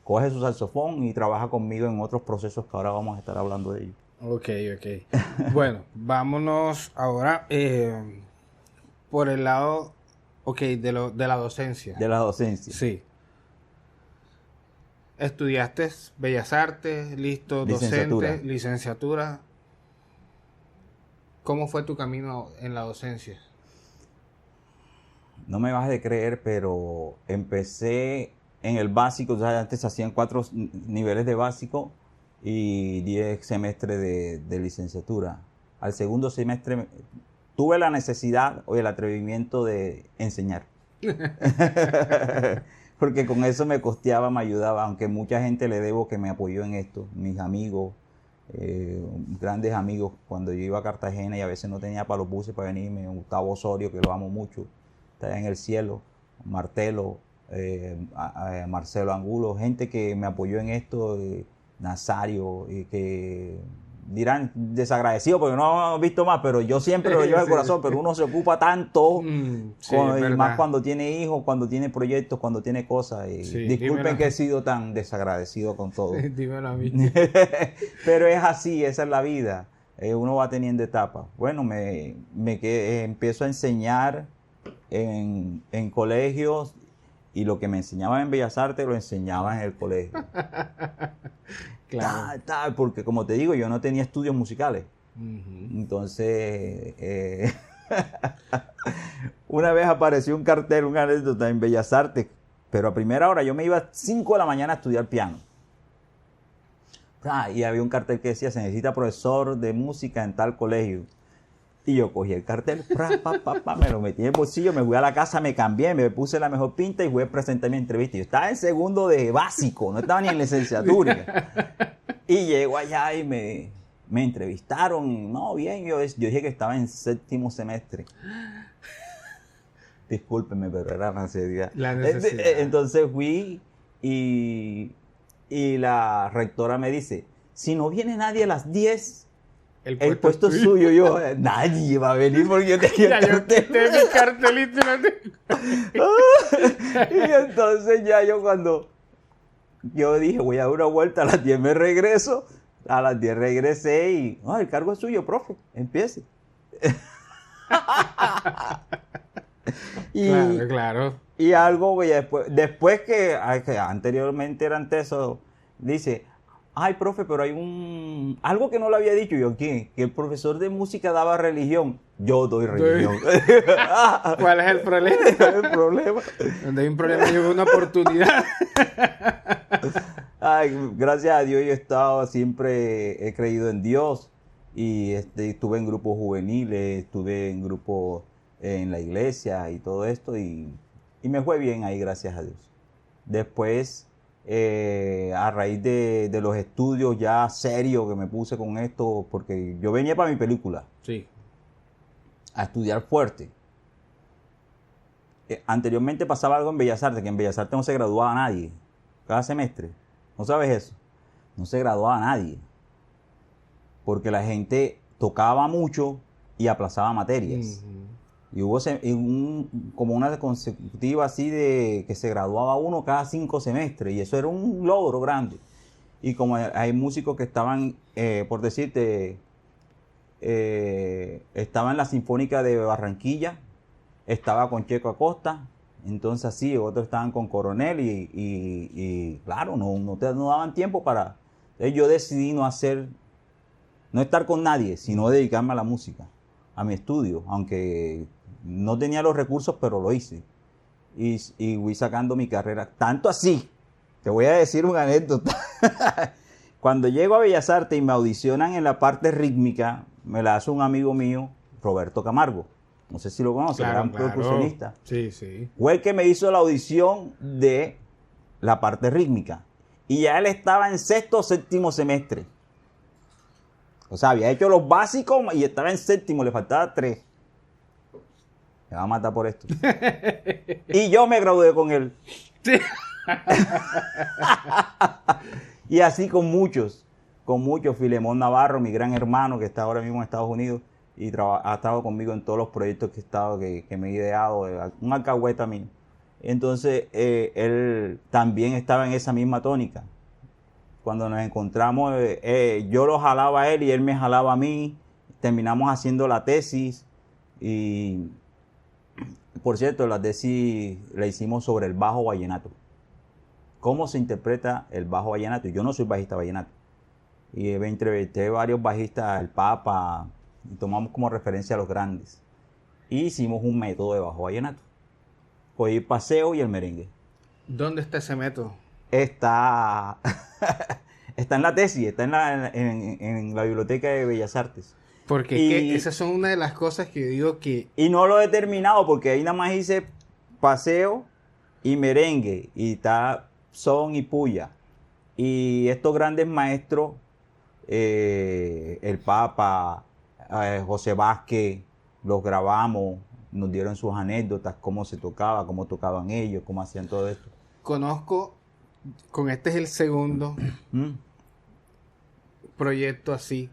Coge su saxofón y trabaja conmigo en otros procesos que ahora vamos a estar hablando de ellos. Ok. Bueno, vámonos ahora por el lado, de la docencia. De la docencia. Sí. Estudiaste Bellas Artes, docente, licenciatura. ¿Cómo fue tu camino en la docencia? No me vas a creer, pero empecé en el básico. O sea, antes hacían 4 niveles de básico y 10 semestres de licenciatura. Al segundo semestre tuve la necesidad o el atrevimiento de enseñar. Porque con eso me costeaba, me ayudaba, aunque mucha gente le debo que me apoyó en esto, mis amigos, grandes amigos, cuando yo iba a Cartagena y a veces no tenía para los buses para venirme, Gustavo Osorio, que lo amo mucho, está en el cielo, Martelo, a Marcelo Angulo, gente que me apoyó en esto, Nazario, que dirán desagradecido porque no hemos visto más, pero yo siempre lo llevo al corazón, pero uno se ocupa tanto, Sí, y más cuando tiene hijos, cuando tiene proyectos, cuando tiene cosas. Sí, disculpen que he sido tan desagradecido con todo. Dímelo a mí. Pero es así, esa es la vida. Uno va teniendo etapas. Bueno, empiezo a enseñar en colegios, y lo que me enseñaban en Bellas Artes lo enseñaban en el colegio. Claro. Porque como te digo, yo no tenía estudios musicales. Uh-huh. Entonces, una vez apareció un cartel, una anécdota en Bellas Artes, pero a primera hora yo me iba a 5 de la mañana a estudiar piano. Y había un cartel que decía, se necesita profesor de música en tal colegio. Y yo cogí el cartel, me lo metí en el bolsillo, me fui a la casa, me cambié, me puse la mejor pinta y fui a presentar mi entrevista. Yo estaba en segundo de básico, no estaba ni en licenciatura. Y llego allá y me entrevistaron. No, bien, yo dije que estaba en 7º semestre. Discúlpenme, pero era la necesidad. Entonces fui y la rectora me dice, si no viene nadie a las 10... El puesto es suyo. Yo, nadie va a venir porque yo tenía mi cartelito. Y entonces ya yo dije, voy a dar una vuelta, a las 10 me regreso. A las 10 regresé y, el cargo es suyo, profe, empiece. Claro. Y algo, después que anteriormente eran tesos, dice... Ay, profe, pero hay algo que no le había dicho. Yo, ¿qué? Que el profesor de música daba religión. Yo doy religión. ¿Cuál es el problema? El problema. Donde hay un problema, hay una oportunidad. Ay, gracias a Dios siempre he creído en Dios. Y estuve en grupos juveniles, estuve en grupos en la iglesia y todo esto. Y me fue bien ahí, gracias a Dios. Después... a raíz de los estudios ya serios que me puse con esto, porque yo venía para mi película, sí, a estudiar fuerte. Anteriormente pasaba algo en Bellas Artes, que en Bellas Artes no se graduaba nadie, cada semestre. ¿No sabes eso? No se graduaba nadie, porque la gente tocaba mucho y aplazaba materias. Uh-huh. Y hubo como una consecutiva así de que se graduaba uno cada 5 semestres. Y eso era un logro grande. Y como hay músicos que estaban, por decirte, estaba en la Sinfónica de Barranquilla, estaba con Checo Acosta, entonces así, otros estaban con Coronel y claro, no daban tiempo para... Entonces yo decidí no estar con nadie, sino dedicarme a la música, a mi estudio, aunque... No tenía los recursos, pero lo hice. Y fui sacando mi carrera. Tanto así, te voy a decir una anécdota. Cuando llego a Bellas Artes y me audicionan en la parte rítmica, me la hace un amigo mío, Roberto Camargo. No sé si lo conoces, era un percusionista. Sí, sí. Fue el que me hizo la audición de la parte rítmica. Y ya él estaba en 6º o 7º semestre. O sea, había hecho los básicos y estaba en 7º, le faltaba 3. Me va a matar por esto. Y yo me gradué con él. Sí. Y así con muchos. Filemón Navarro, mi gran hermano, que está ahora mismo en Estados Unidos y ha estado conmigo en todos los proyectos que he estado, que me he ideado, un alcahueta mío. Entonces, él también estaba en esa misma tónica. Cuando nos encontramos, yo lo jalaba a él y él me jalaba a mí. Terminamos haciendo la tesis y... Por cierto, la tesis la hicimos sobre el bajo vallenato. ¿Cómo se interpreta el bajo vallenato? Yo no soy bajista vallenato. Y me entrevisté varios bajistas, el Papa, y tomamos como referencia a los grandes. Y hicimos un método de bajo vallenato. Cogí el paseo y el merengue. ¿Dónde está ese método? Está en la tesis, está en la Biblioteca de Bellas Artes. Porque esas son una de las cosas que yo digo que... Y no lo he terminado porque ahí nada más hice paseo y merengue. Y está son y puya. Y estos grandes maestros, el Papa, José Vázquez, los grabamos. nos dieron sus anécdotas, cómo se tocaba, cómo tocaban ellos, cómo hacían todo esto. Conozco, con este es el segundo ¿Mm? proyecto así,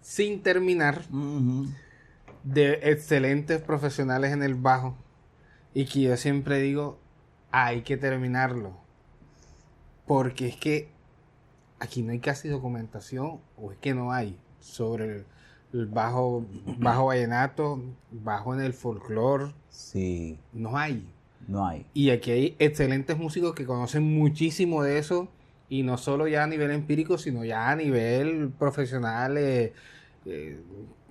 sin terminar, Ujú. de excelentes profesionales en el bajo, y que yo siempre digo, hay que terminarlo, porque es que aquí no hay casi documentación, o es que no hay, sobre el bajo vallenato, bajo en el folclore, Sí, no hay. no hay. Y aquí hay excelentes músicos que conocen muchísimo de eso, y no solo ya a nivel empírico, sino ya a nivel profesional, eh,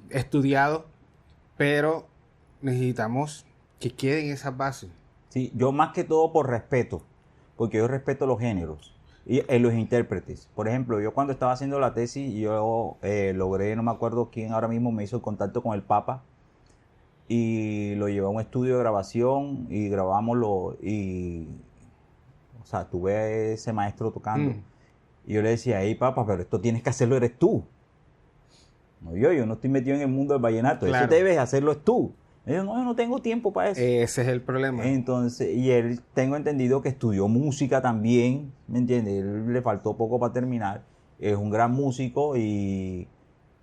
estudiado, pero necesitamos que queden esas bases. Sí, yo más que todo por respeto, porque yo respeto los géneros y los intérpretes. Por ejemplo, yo cuando estaba haciendo la tesis, yo logré, no me acuerdo quién ahora mismo me hizo el contacto con el Papa y lo llevé a un estudio de grabación y grabámoslo y, o sea, tuve a ese maestro tocando y yo le decía, hey Papa, pero esto tienes que hacerlo eres tú. No, yo no estoy metido en el mundo del vallenato, eso Claro. debes hacerlo es tú. Y yo, no, yo no tengo tiempo para eso. Ese es el problema. Entonces, y él tengo entendido que estudió música también, ¿me entiendes? Él le faltó poco para terminar. Es un gran músico y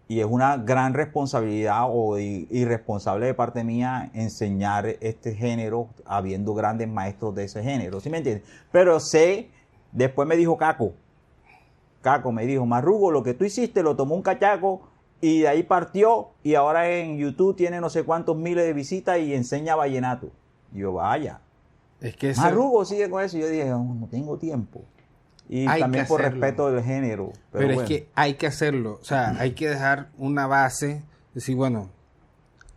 es una gran responsabilidad o irresponsable de parte mía enseñar este género habiendo grandes maestros de ese género, ¿sí me entiendes? Pero sé, después me dijo Caco me dijo, Marrugo, lo que tú hiciste lo tomó un cachaco y de ahí partió y ahora en YouTube tiene no sé cuántos miles de visitas y enseña vallenato. Y yo, vaya. Es que Marrugo sigue con eso. Y yo dije, no tengo tiempo. Y hay también que por hacerlo. respeto del género. Pero bueno. es que hay que hacerlo. O sea, hay que dejar una base. Decir, bueno,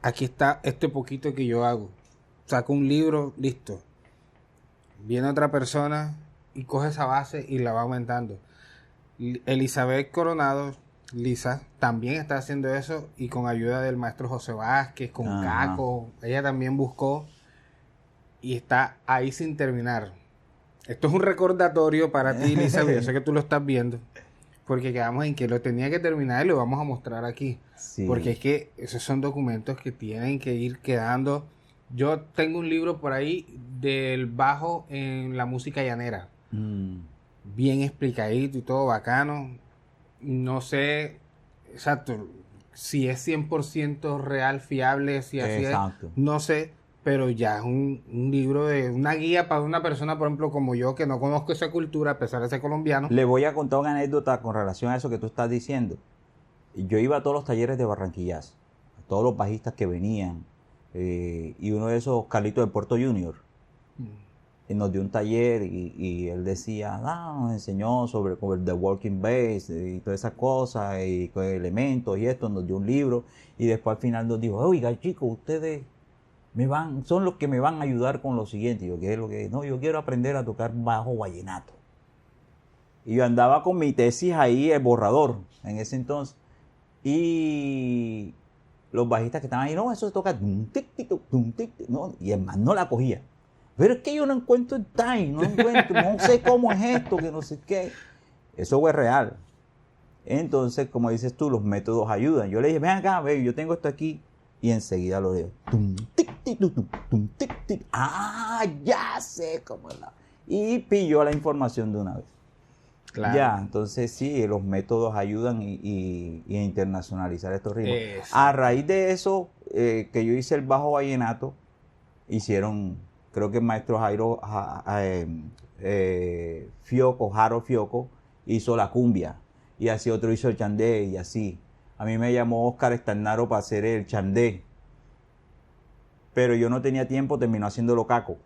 aquí está este poquito que yo hago. Saco un libro, listo. Viene otra persona y coge esa base y la va aumentando. Elizabeth Coronado, Lisa, también está haciendo eso y con ayuda del maestro José Vázquez, con Ajá. Caco, ella también buscó y está ahí sin terminar. Esto es un recordatorio para ti, Elizabeth, yo sé que tú lo estás viendo, porque quedamos en que lo tenía que terminar y lo vamos a mostrar aquí. Sí. Porque es que esos son documentos que tienen que ir quedando. Yo tengo un libro por ahí del bajo en la música llanera. Bien explicadito y todo bacano. No sé, exacto, si es 100% real, fiable, si así Exacto. es, no sé, pero ya es un libro de una guía para una persona, por ejemplo, como yo, que no conozco esa cultura, a pesar de ser colombiano. Le voy a contar una anécdota con relación a eso que tú estás diciendo. Yo iba a todos los talleres de Barranquillas, a todos los bajistas que venían, y uno de esos, Carlitos de Puerto Junior, nos dio un taller y él decía, nos enseñó sobre the working bass y todas esas cosas y con elementos y esto, nos dio un libro y después al final nos dijo, oiga chicos, ustedes son los que me van a ayudar con lo siguiente. Y yo, ¿qué es lo que? No, yo quiero aprender a tocar bajo vallenato. Y yo andaba con mi tesis ahí, el borrador, en ese entonces. Y los bajistas que estaban ahí, no, eso se toca, no, y el man no la cogía. Pero es que yo no encuentro el time, no sé cómo es esto, que no sé qué. Eso fue real. Entonces, como dices tú, los métodos ayudan. Yo le dije, ven acá, ve, yo tengo esto aquí. Y enseguida lo digo. Ya sé cómo es la... Y pilló la información de una vez. Claro. Ya, entonces sí, los métodos ayudan y a internacionalizar estos ritmos. Eso. A raíz de eso, que yo hice el bajo vallenato, hicieron, creo que el maestro Jaro Fioco, hizo la cumbia, y así otro hizo el chandé, y así. A mí me llamó Oscar Estarnaro para hacer el chandé, pero yo no tenía tiempo, terminó haciéndolo Caco.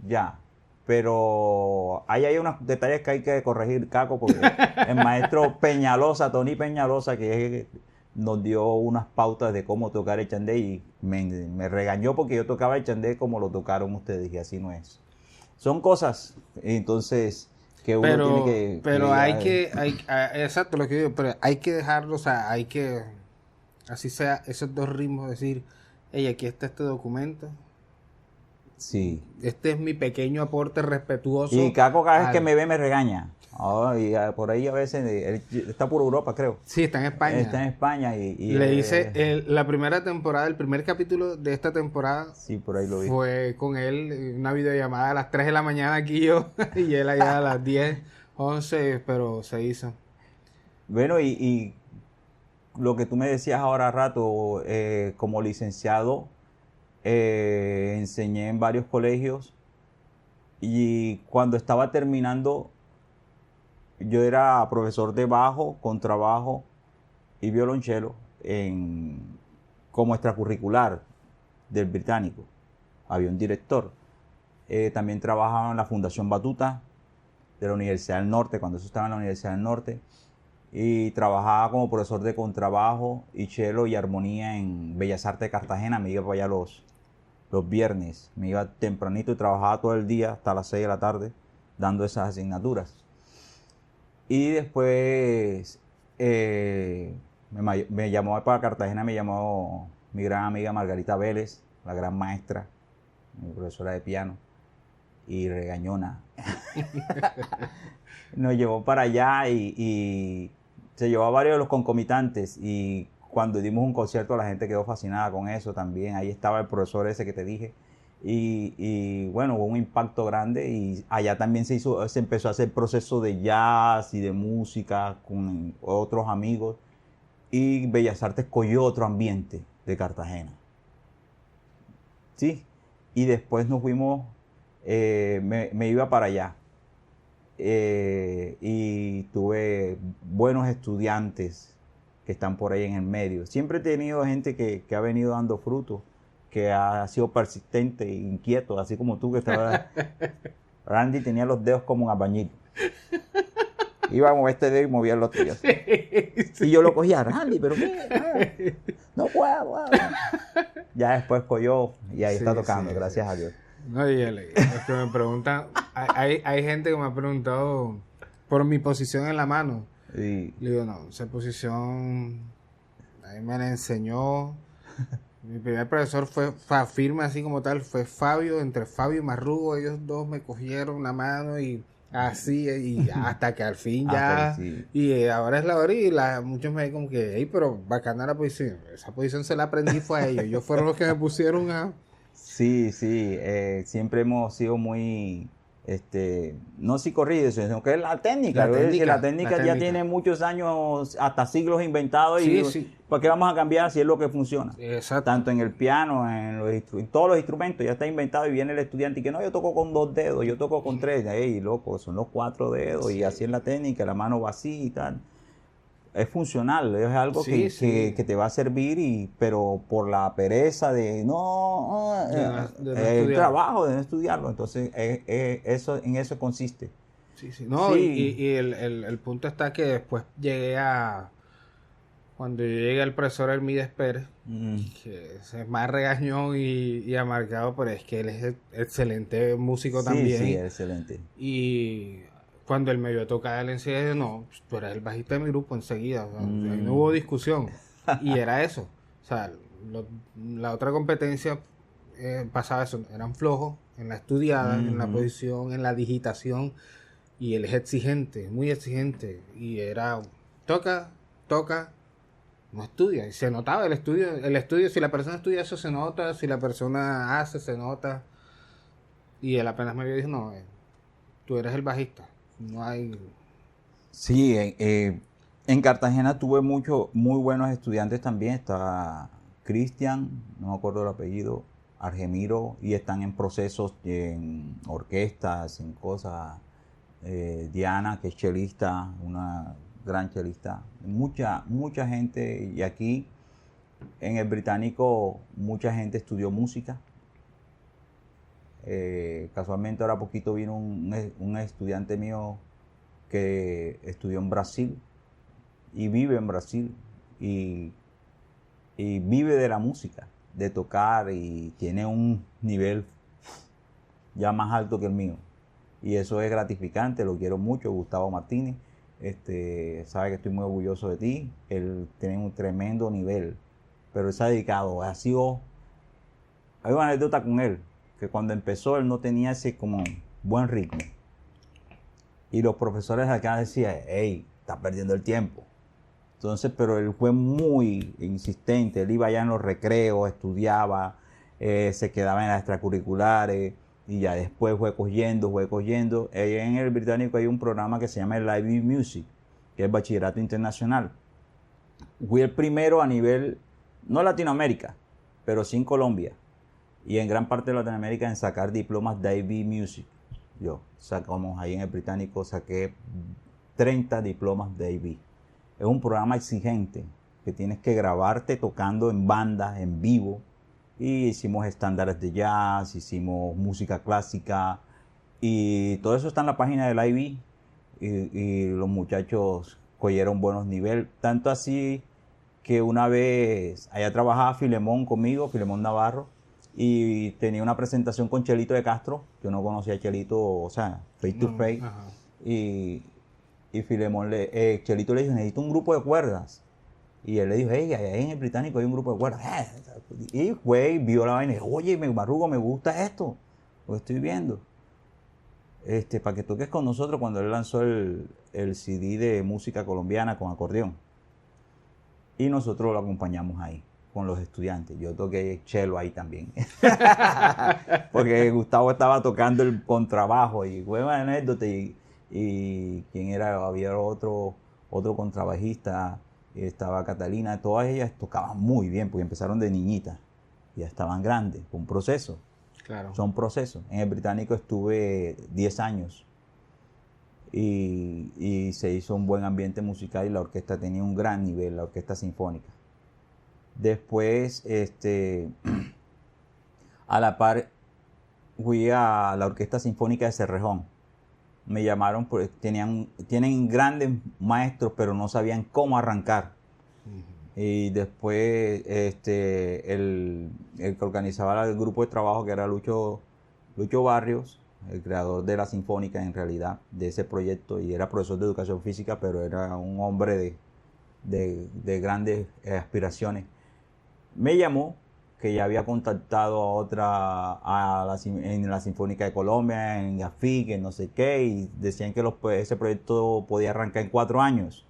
Ya. Pero ahí hay unos detalles que hay que corregir, Caco, porque el maestro Peñalosa, Tony Peñalosa, que nos dio unas pautas de cómo tocar el chandé y me regañó porque yo tocaba el chandé como lo tocaron ustedes y así no es. Son cosas, entonces, que uno tiene que... Pero exacto lo que digo, pero hay que dejarlo, o sea, hay que, así sea, esos dos ritmos, decir, hey, aquí está este documento. Sí. Este es mi pequeño aporte respetuoso. Y Caco cada vez que me ve me regaña. Por ahí a veces, él está por Europa, creo. Sí, está en España. Está en España Le hice la primera temporada, el primer capítulo de esta temporada. Sí, por ahí lo vi. Fue con él, una videollamada a las 3 de la mañana aquí yo, y él allá a las 10, 11, pero se hizo. Bueno, y lo que tú me decías ahora rato, como licenciado, enseñé en varios colegios y cuando estaba terminando, yo era profesor de bajo, contrabajo y violonchelo como extracurricular del Británico. Había un director. También trabajaba en la Fundación Batuta de la Universidad del Norte, cuando eso estaba en la Universidad del Norte. Y trabajaba como profesor de contrabajo y cello y armonía en Bellas Artes de Cartagena. Me iba para allá los viernes. Me iba tempranito y trabajaba todo el día hasta las 6 de la tarde dando esas asignaturas. Y después me llamó para Cartagena, me llamó mi gran amiga Margarita Vélez, la gran maestra, mi profesora de piano y regañona. Nos llevó para allá y se llevó a varios de los concomitantes y cuando dimos un concierto la gente quedó fascinada con eso también. Ahí estaba el profesor ese que te dije y bueno, hubo un impacto grande y allá también se empezó a hacer proceso de jazz y de música con otros amigos y Bellas Artes cogió otro ambiente de Cartagena. Sí, y después nos fuimos, me iba para allá. Y tuve buenos estudiantes que están por ahí en el medio. Siempre he tenido gente que ha venido dando frutos, que ha sido persistente e inquieto, así como tú que estabas. Randy tenía los dedos como un albañil. Iba a mover este dedo y movía el otro. Sí. Y yo lo cogía, Randy, pero ¿qué? No puedo. Ya después cogió y ahí está tocando, gracias a Dios. No, y es que me preguntan, hay gente que me ha preguntado por mi posición en la mano. Sí. Le digo, no, esa posición a mí me la enseñó. Mi primer profesor fue firme así como tal, fue Fabio, entre Fabio y Marrugo, ellos dos me cogieron la mano y así, y hasta que al fin ya, sí. Y ahora es la hora y muchos me dicen como que, hey, pero bacana la posición, esa posición se la aprendí fue a ellos fueron los que me pusieron a... Sí, siempre hemos sido muy, no psicorrígidos, sino que es la técnica. La técnica ya tiene muchos años, hasta siglos inventados y ¿para qué vamos a cambiar si es lo que funciona? Exacto. Tanto en el piano, en todos los instrumentos ya está inventado y viene el estudiante y que no, yo toco con 2 dedos, yo toco con 3, ey, loco, son los 4 dedos y así es la técnica, la mano va así y tal. Es funcional, es algo que te va a servir, pero por la pereza de el trabajo de no estudiarlo, entonces en eso consiste. No, sí. Y el punto está que después cuando yo llegué al profesor Hermídez Pérez, que es más regañón y amargado, pero es que él es excelente músico también. Sí, excelente. Y cuando él me vio tocar, él enseguida, no, tú eres el bajista de mi grupo enseguida, o sea, no hubo discusión. Y era eso. O sea, la otra competencia pasaba eso, eran flojos en la estudiada, en la posición, en la digitación, y él es exigente, muy exigente, y era, toca, no estudia, y se notaba el estudio, si la persona estudia eso se nota, si la persona hace, se nota, y él apenas me vio y dijo, no, tú eres el bajista. No hay... Sí, en Cartagena tuve muy buenos estudiantes también. Está Cristian, no me acuerdo el apellido, Argemiro, y están en procesos en orquestas, en cosas. Diana, que es chelista, una gran chelista. Mucha gente, y aquí en el Británico mucha gente estudió música. Casualmente ahora poquito vino un estudiante mío que estudió en Brasil y vive en Brasil y vive de la música, de tocar, y tiene un nivel ya más alto que el mío y eso es gratificante. Lo quiero mucho, Gustavo Martínez, sabe que estoy muy orgulloso de ti. Él tiene un tremendo nivel, pero él se ha dedicado, hay una anécdota con él. que cuando empezó él no tenía ese como buen ritmo. Y los profesores acá decían, hey, está perdiendo el tiempo. Entonces, pero él fue muy insistente, él iba allá en los recreos, estudiaba, se quedaba en las extracurriculares y ya después fue cogiendo. En el británico hay un programa que se llama el Live Music, que es bachillerato internacional. Fui el primero a nivel, no Latinoamérica, pero sí en Colombia y en gran parte de Latinoamérica en sacar diplomas de IB Music. Yo sacamos ahí en el británico, saqué 30 diplomas de IB. Es un programa exigente que tienes que grabarte tocando en bandas, en vivo. Y hicimos estándares de jazz, hicimos música clásica y todo eso está en la página del IB y los muchachos cogieron buenos niveles. Tanto así que una vez allá trabajaba Filemón conmigo, Filemón Navarro, y tenía una presentación con Chelito de Castro. Yo no conocía a Chelito, o sea, face to face. Y Filemón Chelito le dijo, necesito un grupo de cuerdas. Y él le dijo, hey, allá en el británico hay un grupo de cuerdas. Y fue y vio la vaina y dijo, oye, Marrugo, me gusta esto, lo estoy viendo. Para que toques con nosotros cuando él lanzó el CD de música colombiana con acordeón. Y nosotros lo acompañamos ahí, con los estudiantes. Yo toqué cello ahí también. Porque Gustavo estaba tocando el contrabajo y fue una anécdota. Y quién era, había otro contrabajista, estaba Catalina, todas ellas tocaban muy bien, porque empezaron de niñitas, ya estaban grandes, fue un proceso. Claro. Son procesos. En el británico estuve 10 años y se hizo un buen ambiente musical y la orquesta tenía un gran nivel, la orquesta sinfónica. Después, a la par, fui a la orquesta sinfónica de Cerrejón. Me llamaron, porque tienen grandes maestros, pero no sabían cómo arrancar. Y después el que organizaba el grupo de trabajo, que era Lucho Barrios, el creador de la Sinfónica en realidad, de ese proyecto, y era profesor de educación física, pero era un hombre de grandes aspiraciones. Me llamó, que ya había contactado en la Sinfónica de Colombia, en AFIC, en no sé qué, y decían que ese proyecto podía arrancar en 4 años.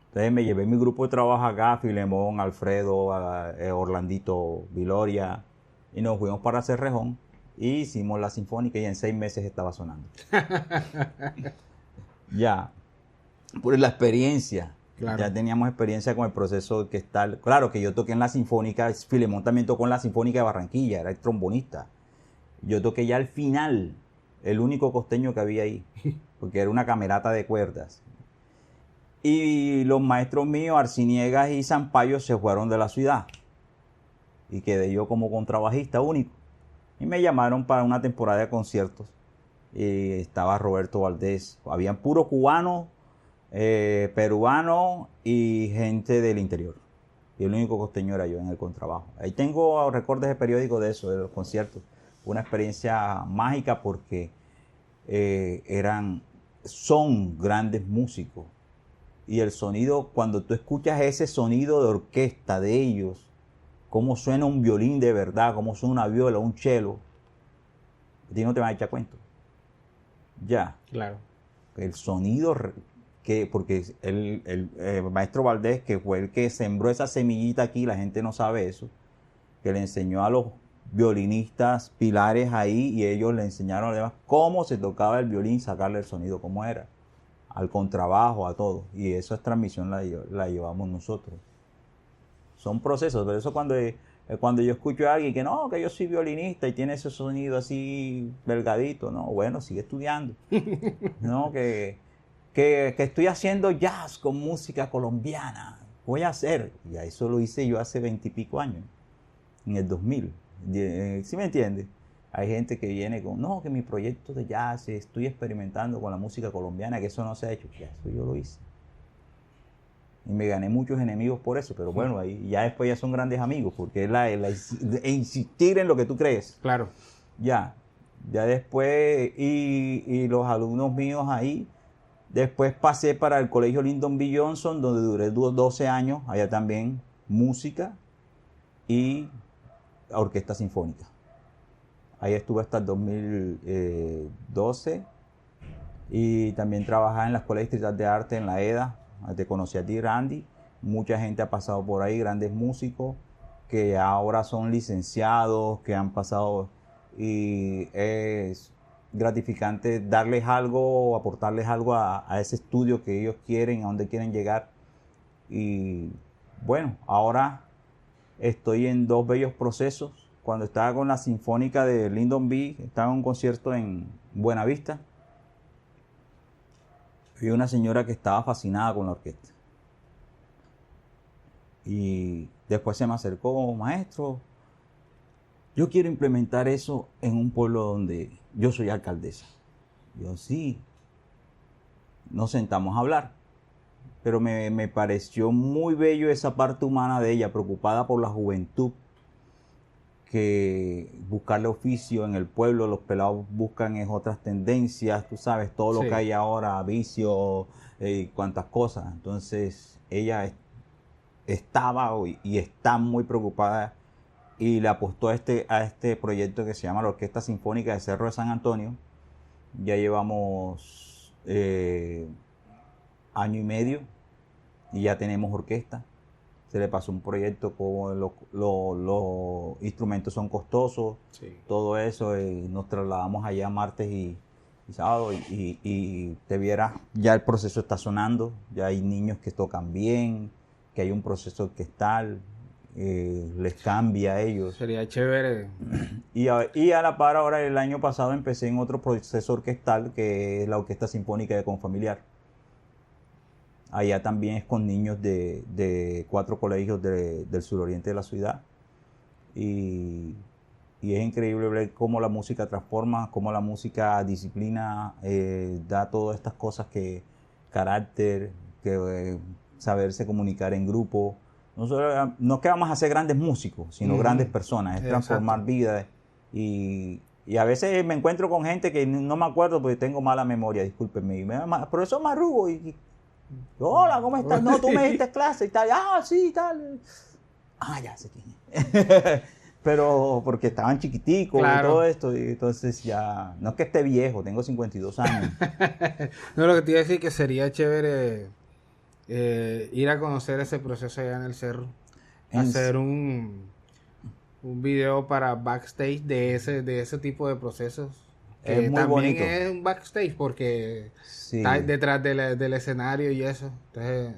Entonces me llevé mi grupo de trabajo acá, Filemón, Alfredo, Orlandito, Viloria, y nos fuimos para Cerrejón y hicimos la Sinfónica y en 6 meses estaba sonando. Ya, por la experiencia. Claro. Ya teníamos experiencia con el proceso que está. Claro que yo toqué en la Sinfónica, Filemón también tocó en la Sinfónica de Barranquilla, era el trombonista. Yo toqué ya al final, el único costeño que había ahí, porque era una camerata de cuerdas. Y los maestros míos, Arciniegas y Zampayo, se fueron de la ciudad. Y quedé yo como contrabajista único. Y me llamaron para una temporada de conciertos. Y estaba Roberto Valdés. Habían puros cubanos, peruano y gente del interior. Y el único costeño era yo en el contrabajo. Ahí tengo recortes de periódico de eso, de los conciertos. Una experiencia mágica porque son grandes músicos. Y el sonido, cuando tú escuchas ese sonido de orquesta de ellos, cómo suena un violín de verdad, cómo suena una viola, un cello, a ti no te vas a echar cuento. Ya. Claro. El sonido porque el maestro Valdés, que fue el que sembró esa semillita aquí, la gente no sabe eso, que le enseñó a los violinistas pilares ahí y ellos le enseñaron además cómo se tocaba el violín, sacarle el sonido, cómo era, al contrabajo, a todo. Y esa transmisión la llevamos nosotros. Son procesos, pero eso cuando yo escucho a alguien que no, que yo soy violinista y tiene ese sonido así delgadito, no, bueno, sigue estudiando. No, que estoy haciendo jazz con música colombiana, voy a hacer. Y eso lo hice yo hace 20 y pico años, en el 2000. ¿Sí me entiendes? Hay gente que viene con, no, que mi proyecto de jazz, estoy experimentando con la música colombiana, que eso no se ha hecho. Ya, eso yo lo hice. Y me gané muchos enemigos por eso, pero bueno, ahí ya después ya son grandes amigos, porque es insistir en lo que tú crees. Claro. Ya después, y los alumnos míos ahí, después pasé para el colegio Lyndon B. Johnson, donde duré 12 años, allá también música y orquesta sinfónica. Ahí estuve hasta el 2012 y también trabajaba en la Escuela Distrital de Arte en la EDA. Te conocí a ti, Randy. Mucha gente ha pasado por ahí, grandes músicos que ahora son licenciados, que han pasado, y es gratificante darles algo, aportarles algo a ese estudio que ellos quieren, a donde quieren llegar. Y bueno, ahora estoy en dos bellos procesos. Cuando estaba con la Sinfónica de Lyndon B, estaba en un concierto en Buenavista, vi una señora que estaba fascinada con la orquesta. Y después se me acercó: maestro, yo quiero implementar eso en un pueblo donde yo soy alcaldesa. Yo, sí. Nos sentamos a hablar, pero me pareció muy bello esa parte humana de ella, preocupada por la juventud, que buscarle oficio en el pueblo, los pelados buscan es otras tendencias, tú sabes, todo lo Sí. que hay ahora, vicio, cuantas cosas. Entonces ella estaba y está muy preocupada y le apostó a este proyecto que se llama la Orquesta Sinfónica de Cerro de San Antonio. Ya llevamos año y medio y ya tenemos orquesta. Se le pasó un proyecto como los instrumentos son costosos, Sí. todo eso, nos trasladamos allá martes y sábado y te vieras, ya el proceso está sonando, ya hay niños que tocan bien, que hay un proceso orquestal, les cambia a ellos. Sería chévere. Y a la par ahora el año pasado empecé en otro proceso orquestal que es la Orquesta Sinfónica de Confamiliar. Allá también es con niños de 4 colegios del suroriente de la ciudad. Y es increíble ver cómo la música transforma, cómo la música disciplina, da todas estas cosas, que carácter, que saberse comunicar en grupo. No es que vamos a ser grandes músicos, sino grandes personas, es transformar vidas. Y a veces me encuentro con gente que no me acuerdo porque tengo mala memoria, discúlpenme. Y profesor Marrugo, hola, ¿cómo estás? No, tú me diste clase y tal. Ah, sí, tal. Ah, ya sé quién es. Pero porque estaban chiquiticos, claro, y todo esto, y entonces ya, no es que esté viejo, tengo 52 años. No, lo que te iba a decir que sería chévere ir a conocer ese proceso allá en el cerro. Hacer un video para backstage de ese tipo de procesos. Que Es muy también bonito. es un backstage porque Sí. está detrás del escenario y eso. Entonces,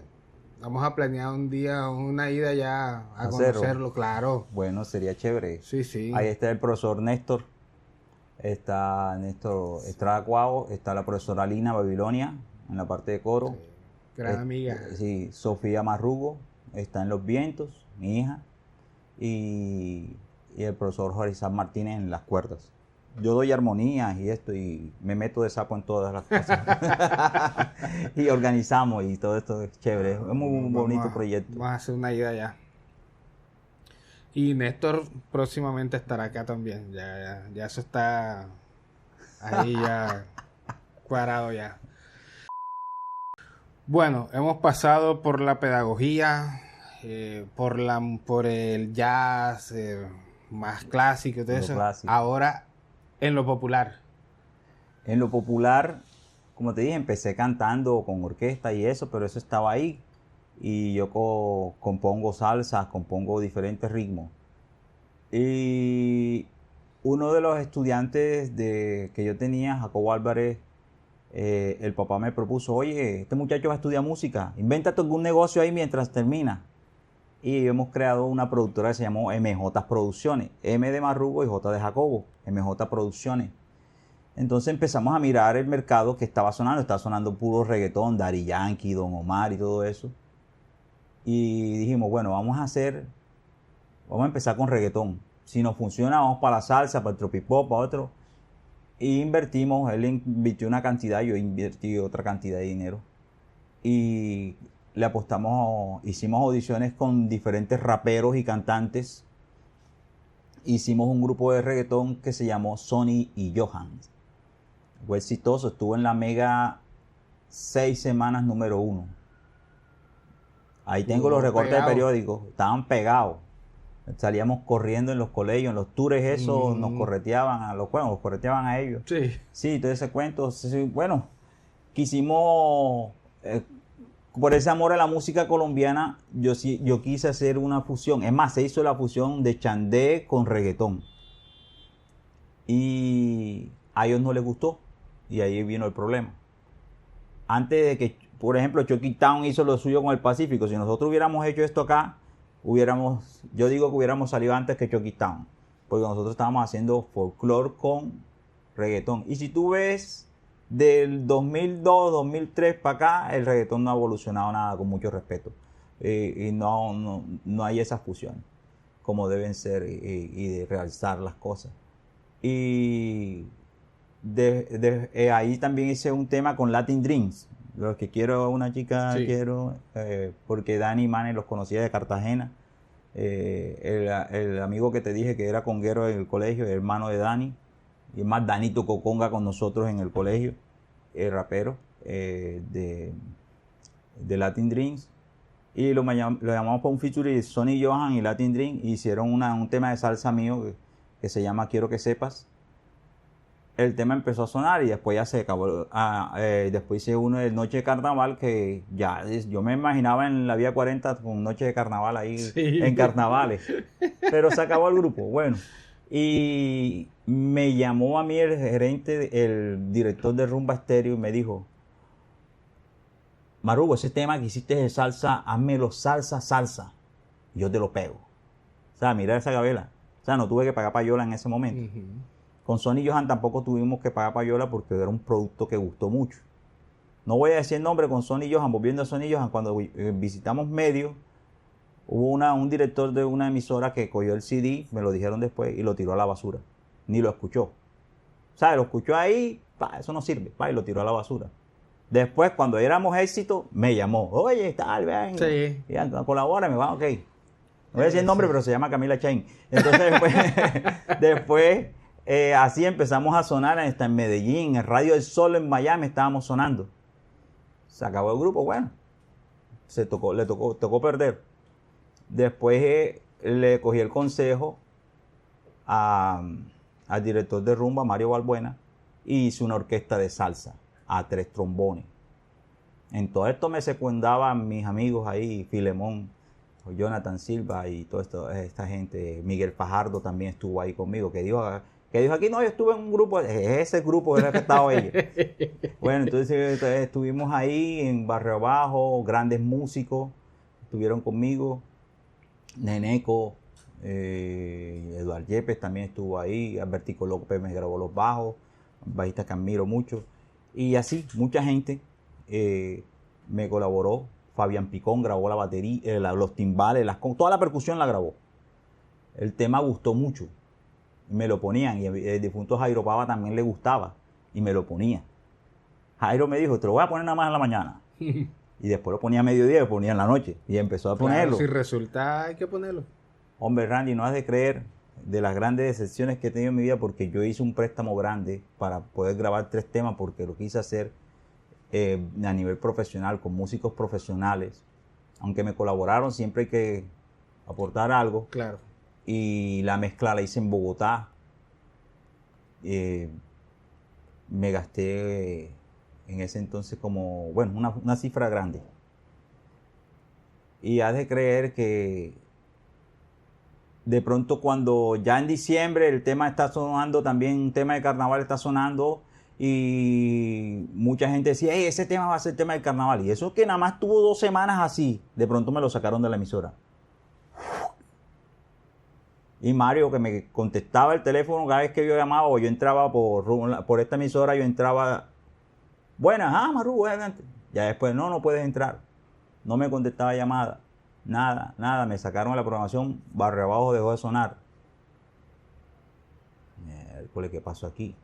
vamos a planear un día, una ida ya a Hacerlo. conocerlo, claro. Bueno, sería chévere. Sí, sí. Ahí está el profesor Néstor, está Néstor Estrada Cuavo, está la profesora Lina Babilonia en la parte de coro. Sí, gran amiga. Sí, Sofía Marrugo está en los vientos, mi hija, y el profesor Jorizán Martínez en las cuerdas. Yo doy armonías y esto, y me meto de sapo en todas las cosas. Y organizamos, y todo esto es chévere. Es un bonito proyecto. Vamos a hacer una ida ya. Y Néstor próximamente estará acá también. Ya eso está ahí ya cuadrado ya. Bueno, hemos pasado por la pedagogía, por el jazz más clásico y todo eso. Clásico. Ahora en lo popular. En lo popular, como te dije, empecé cantando con orquesta y eso, pero eso estaba ahí. Y yo compongo salsas, compongo diferentes ritmos. Y uno de los estudiantes que yo tenía, Jacobo Álvarez, el papá me propuso: oye, este muchacho va a estudiar música, invéntate algún negocio ahí mientras termina. Y hemos creado una productora que se llamó MJ Producciones, M de Marrugo y J de Jacobo, MJ Producciones. Entonces empezamos a mirar el mercado que estaba sonando puro reggaetón, Daddy Yankee, Don Omar y todo eso. Y dijimos, bueno, vamos a empezar con reggaetón. Si nos funciona, vamos para la salsa, para el tropipop, para otro. Y invertimos, él invirtió una cantidad, yo invertí otra cantidad de dinero. Y le apostamos, hicimos audiciones con diferentes raperos y cantantes. Hicimos un grupo de reggaetón que se llamó Sony y Johan. Fue exitoso, estuvo en la Mega 6 semanas número 1. Ahí tengo los recortes de periódicos, estaban pegados. Salíamos corriendo en los colegios, en los tours, eso, nos correteaban nos correteaban a ellos. Sí. Sí, todo ese cuento. Sí, bueno, quisimos, por ese amor a la música colombiana, yo quise hacer una fusión. Es más, se hizo la fusión de chandé con reggaetón. Y a ellos no les gustó. Y ahí vino el problema. Antes de que, por ejemplo, Chucky Town hizo lo suyo con el Pacífico, si nosotros hubiéramos hecho esto acá, yo digo que hubiéramos salido antes que Chucky Town, porque nosotros estábamos haciendo folclore con reggaetón. Y si tú ves del 2002, 2003 para acá, el reggaetón no ha evolucionado nada, con mucho respeto. Y no hay esa fusión como deben ser y de realzar las cosas. Y ahí también hice un tema con Latin Dreams. Los que quiero una chica, sí. Porque Dani Manes los conocía de Cartagena. El amigo que te dije que era conguero en el colegio, el hermano de Dani. Y más Dani tocó conga con nosotros en el colegio, el rapero de Latin Dreams. Y lo llamamos para un feature de Sonny Johan y Latin Dreams. Y hicieron un tema de salsa mío que se llama Quiero que sepas. El tema empezó a sonar y después ya se acabó. Después hice uno de Noche de Carnaval que ya yo me imaginaba en la Vía 40 con Noche de Carnaval ahí, sí. En carnavales. Pero se acabó el grupo. Bueno, y me llamó a mí el gerente, el director de Rumba Estéreo y me dijo: Marugo, ese tema que hiciste de salsa, házmelo salsa. Y yo te lo pego. O sea, mira esa gabela. O sea, no tuve que pagar payola en ese momento. Con Sonny Johan tampoco tuvimos que pagar payola porque era un producto que gustó mucho. No voy a decir el nombre con Sonny Johan, volviendo a Sonny Johan, cuando visitamos medios, hubo un director de una emisora que cogió el CD, me lo dijeron después, y lo tiró a la basura. Ni lo escuchó. O sea, lo escuchó ahí, eso no sirve, y lo tiró a la basura. Después, cuando éramos éxito, me llamó. Oye, tal, ven, sí. Colabórame, va, ok. No voy a decir el nombre, pero se llama Camila Chain. Entonces, después así empezamos a sonar hasta en Medellín, en Radio del Sol en Miami estábamos sonando. Se acabó el grupo, bueno, le tocó perder. Después le cogí el consejo al director de rumba, Mario Balbuena, y hice una orquesta de salsa a 3 trombones. En todo esto me secundaban mis amigos ahí, Filemón, Jonathan Silva y toda esta gente. Miguel Fajardo también estuvo ahí conmigo, que dijo aquí, no, yo estuve en un grupo, ese grupo era que estaba ella. Bueno, entonces estuvimos ahí en Barrio Abajo, grandes músicos estuvieron conmigo, Neneco, Eduardo Yepes también estuvo ahí, Albertico López me grabó los bajos, bajista que admiro mucho, y así, mucha gente me colaboró. Fabián Picón grabó la batería, los timbales, toda la percusión la grabó. El tema gustó mucho. Me lo ponían y el difunto Jairo Pava también le gustaba y me lo ponía. Jairo me dijo, te lo voy a poner nada más en la mañana. Y después lo ponía a mediodía y lo ponía en la noche. Y empezó a ponerlo. Si resulta, hay que ponerlo. Hombre, Randy, no has de creer de las grandes decepciones que he tenido en mi vida, porque yo hice un préstamo grande para poder grabar 3 temas porque lo quise hacer a nivel profesional, con músicos profesionales. Aunque me colaboraron, siempre hay que aportar algo. Claro. Y la mezcla la hice en Bogotá. Me gasté en ese entonces como, bueno, una cifra grande. Y has de creer que de pronto cuando ya en diciembre el tema está sonando, también un tema de carnaval está sonando, y mucha gente decía, hey, ese tema va a ser tema de carnaval. Y eso que nada más tuvo 2 semanas así, de pronto me lo sacaron de la emisora. Y Mario, que me contestaba el teléfono cada vez que yo llamaba o yo entraba por esta emisora, yo entraba, buenas, Maru, adelante. Ya después, no puedes entrar. No me contestaba llamada. Nada, me sacaron de la programación, Barrio Abajo dejó de sonar. ¿Qué pasó aquí?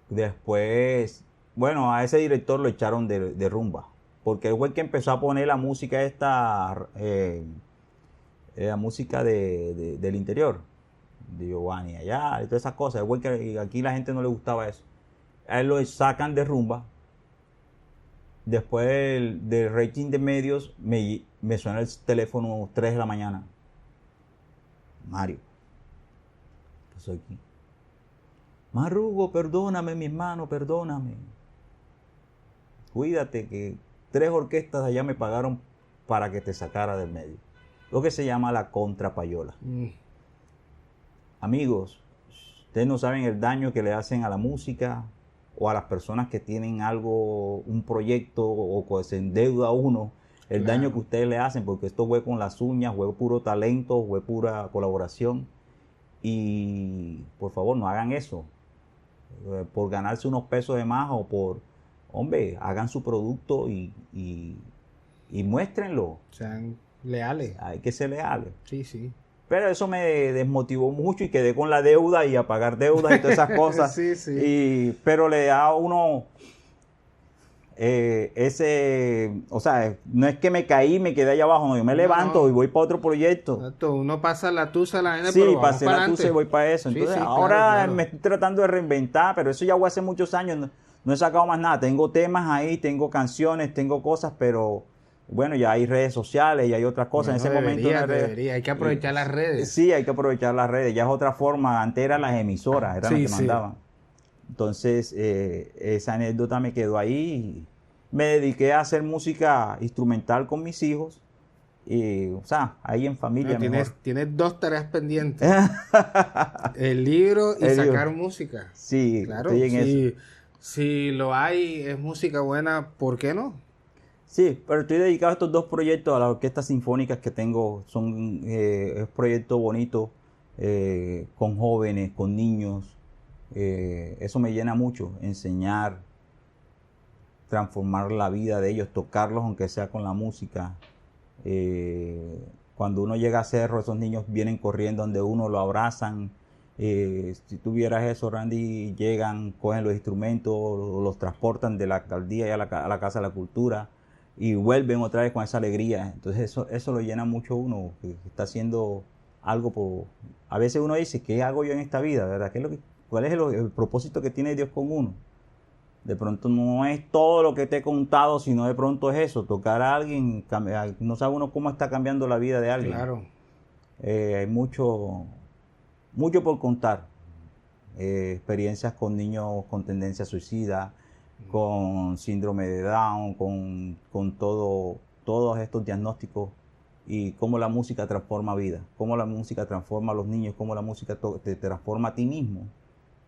Después, bueno, a ese director lo echaron de rumba, porque él fue el que empezó a poner la música la música del interior, de Giovanni allá, y todas esas cosas. Él fue que aquí la gente no le gustaba eso. A él lo sacan de rumba. Después del rating de medios me me suena el teléfono 3 de la mañana. Mario, estoy aquí. Marrugo, perdóname, mi hermano, perdóname. Cuídate que 3 orquestas allá me pagaron para que te sacara del medio. Lo que se llama la contrapayola. Amigos, ustedes no saben el daño que le hacen a la música o a las personas que tienen algo, un proyecto o que se endeuda a uno, el daño que ustedes le hacen, porque esto fue con las uñas, fue puro talento, fue pura colaboración. Y por favor, no hagan eso. Por ganarse unos pesos de más o por, hombre, hagan su producto y muéstrenlo. Sean leales. Hay que ser leales. Sí, sí. Pero eso me desmotivó mucho y quedé con la deuda y a pagar deudas y todas esas cosas. Sí, sí. Pero le da a uno o sea, no es que me caí, me quedé allá abajo, no, yo me levanto y voy para otro proyecto. Exacto, uno pasa la tusa, la vaina, sí, pero vamos pasé para la tusa y voy para eso. Entonces, sí, ahora claro. me estoy tratando de reinventar, pero eso ya fue hace muchos años, no he sacado más nada. Tengo temas ahí, tengo canciones, tengo cosas, pero bueno, ya hay redes sociales y hay otras cosas. Bueno, en ese momento debería, hay que aprovechar las redes. Sí, hay que aprovechar las redes, ya es otra forma. Antes eran las emisoras, eran las que mandaban. Entonces, esa anécdota me quedó ahí. Me dediqué a hacer música instrumental con mis hijos. Y, o sea, ahí en familia. Tienes 2 tareas pendientes. El libro y sacar música. Sí, claro. Estoy en eso. Si lo hay, es música buena, ¿por qué no? Sí, pero estoy dedicado a estos 2 proyectos, a las orquestas sinfónicas que tengo. Son es proyecto bonito, con jóvenes, con niños. Eso me llena mucho, enseñar, transformar la vida de ellos, tocarlos aunque sea con la música. Cuando uno llega a Cerro, esos niños vienen corriendo donde uno, lo abrazan. Si tuvieras eso, Randy, llegan, cogen los instrumentos, los transportan de la alcaldía y a la Casa de la Cultura y vuelven otra vez con esa alegría. Entonces eso lo llena mucho uno, que está haciendo algo a veces uno dice, ¿qué hago yo en esta vida? ¿Verdad? ¿Cuál es el propósito que tiene Dios con uno? De pronto no es todo lo que te he contado, sino de pronto es eso, tocar a alguien, no sabe uno cómo está cambiando la vida de alguien. Claro. Hay mucho por contar. Experiencias con niños con tendencia suicida, con síndrome de Down, con todos estos diagnósticos, y cómo la música transforma vidas, cómo la música transforma a los niños, cómo la música te transforma a ti mismo,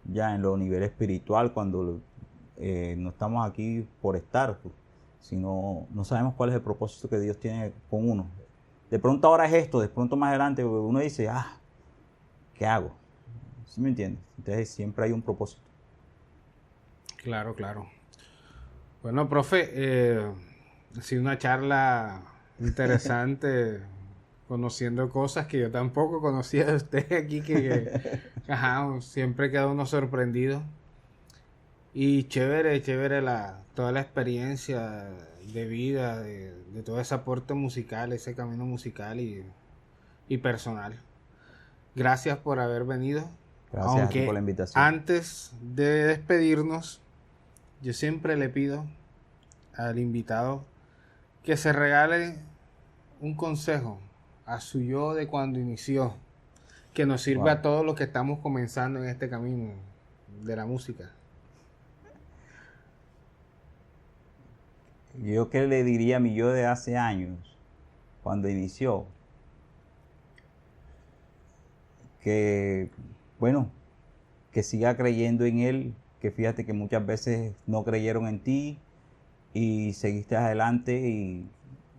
ya en lo nivel espiritual, cuando no estamos aquí por estar, sino no sabemos cuál es el propósito que Dios tiene con uno. De pronto ahora es esto, de pronto más adelante uno dice, ¿qué hago? ¿Sí me entiendes? Entonces siempre hay un propósito. Claro. Bueno, profe, ha sido una charla interesante, conociendo cosas que yo tampoco conocía de usted aquí, que siempre queda uno sorprendido. Y chévere toda la experiencia de vida, de todo ese aporte musical, ese camino musical y personal. Gracias por haber venido. Gracias a ti por la invitación. Antes de despedirnos, yo siempre le pido al invitado que se regale un consejo a su yo de cuando inició, que nos sirva a todos los que estamos comenzando en este camino de la música. Yo qué le diría a mi yo de hace años, cuando inició, que siga creyendo en él, que fíjate que muchas veces no creyeron en ti y seguiste adelante y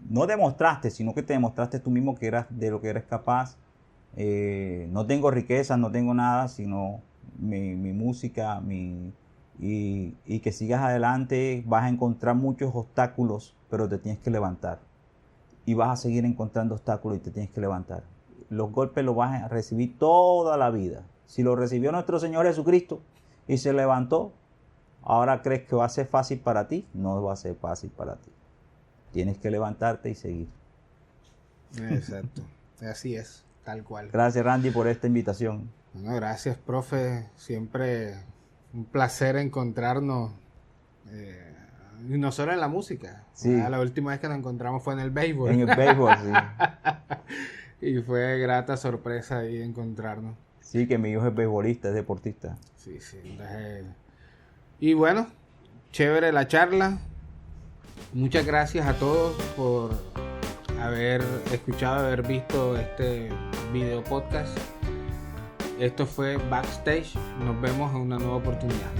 no demostraste, sino que te demostraste tú mismo que eras de lo que eres capaz. No tengo riquezas, no tengo nada, sino mi música, y que sigas adelante. Vas a encontrar muchos obstáculos, pero te tienes que levantar. Y vas a seguir encontrando obstáculos y te tienes que levantar. Los golpes los vas a recibir toda la vida. Si lo recibió nuestro Señor Jesucristo y se levantó, ¿ahora crees que va a ser fácil para ti? No va a ser fácil para ti. Tienes que levantarte y seguir. Exacto. Así es, tal cual. Gracias, Randy, por esta invitación. Bueno, gracias, profe. Siempre un placer encontrarnos Y no solo en la música. Sí. La última vez que nos encontramos fue en el béisbol. En el béisbol, sí. Y fue grata sorpresa ahí encontrarnos. Sí, que mi hijo es beisbolista, es deportista. Sí. Entonces, y bueno, chévere la charla. Muchas gracias a todos por haber escuchado, haber visto este video podcast. Esto fue Backstage. Nos vemos en una nueva oportunidad.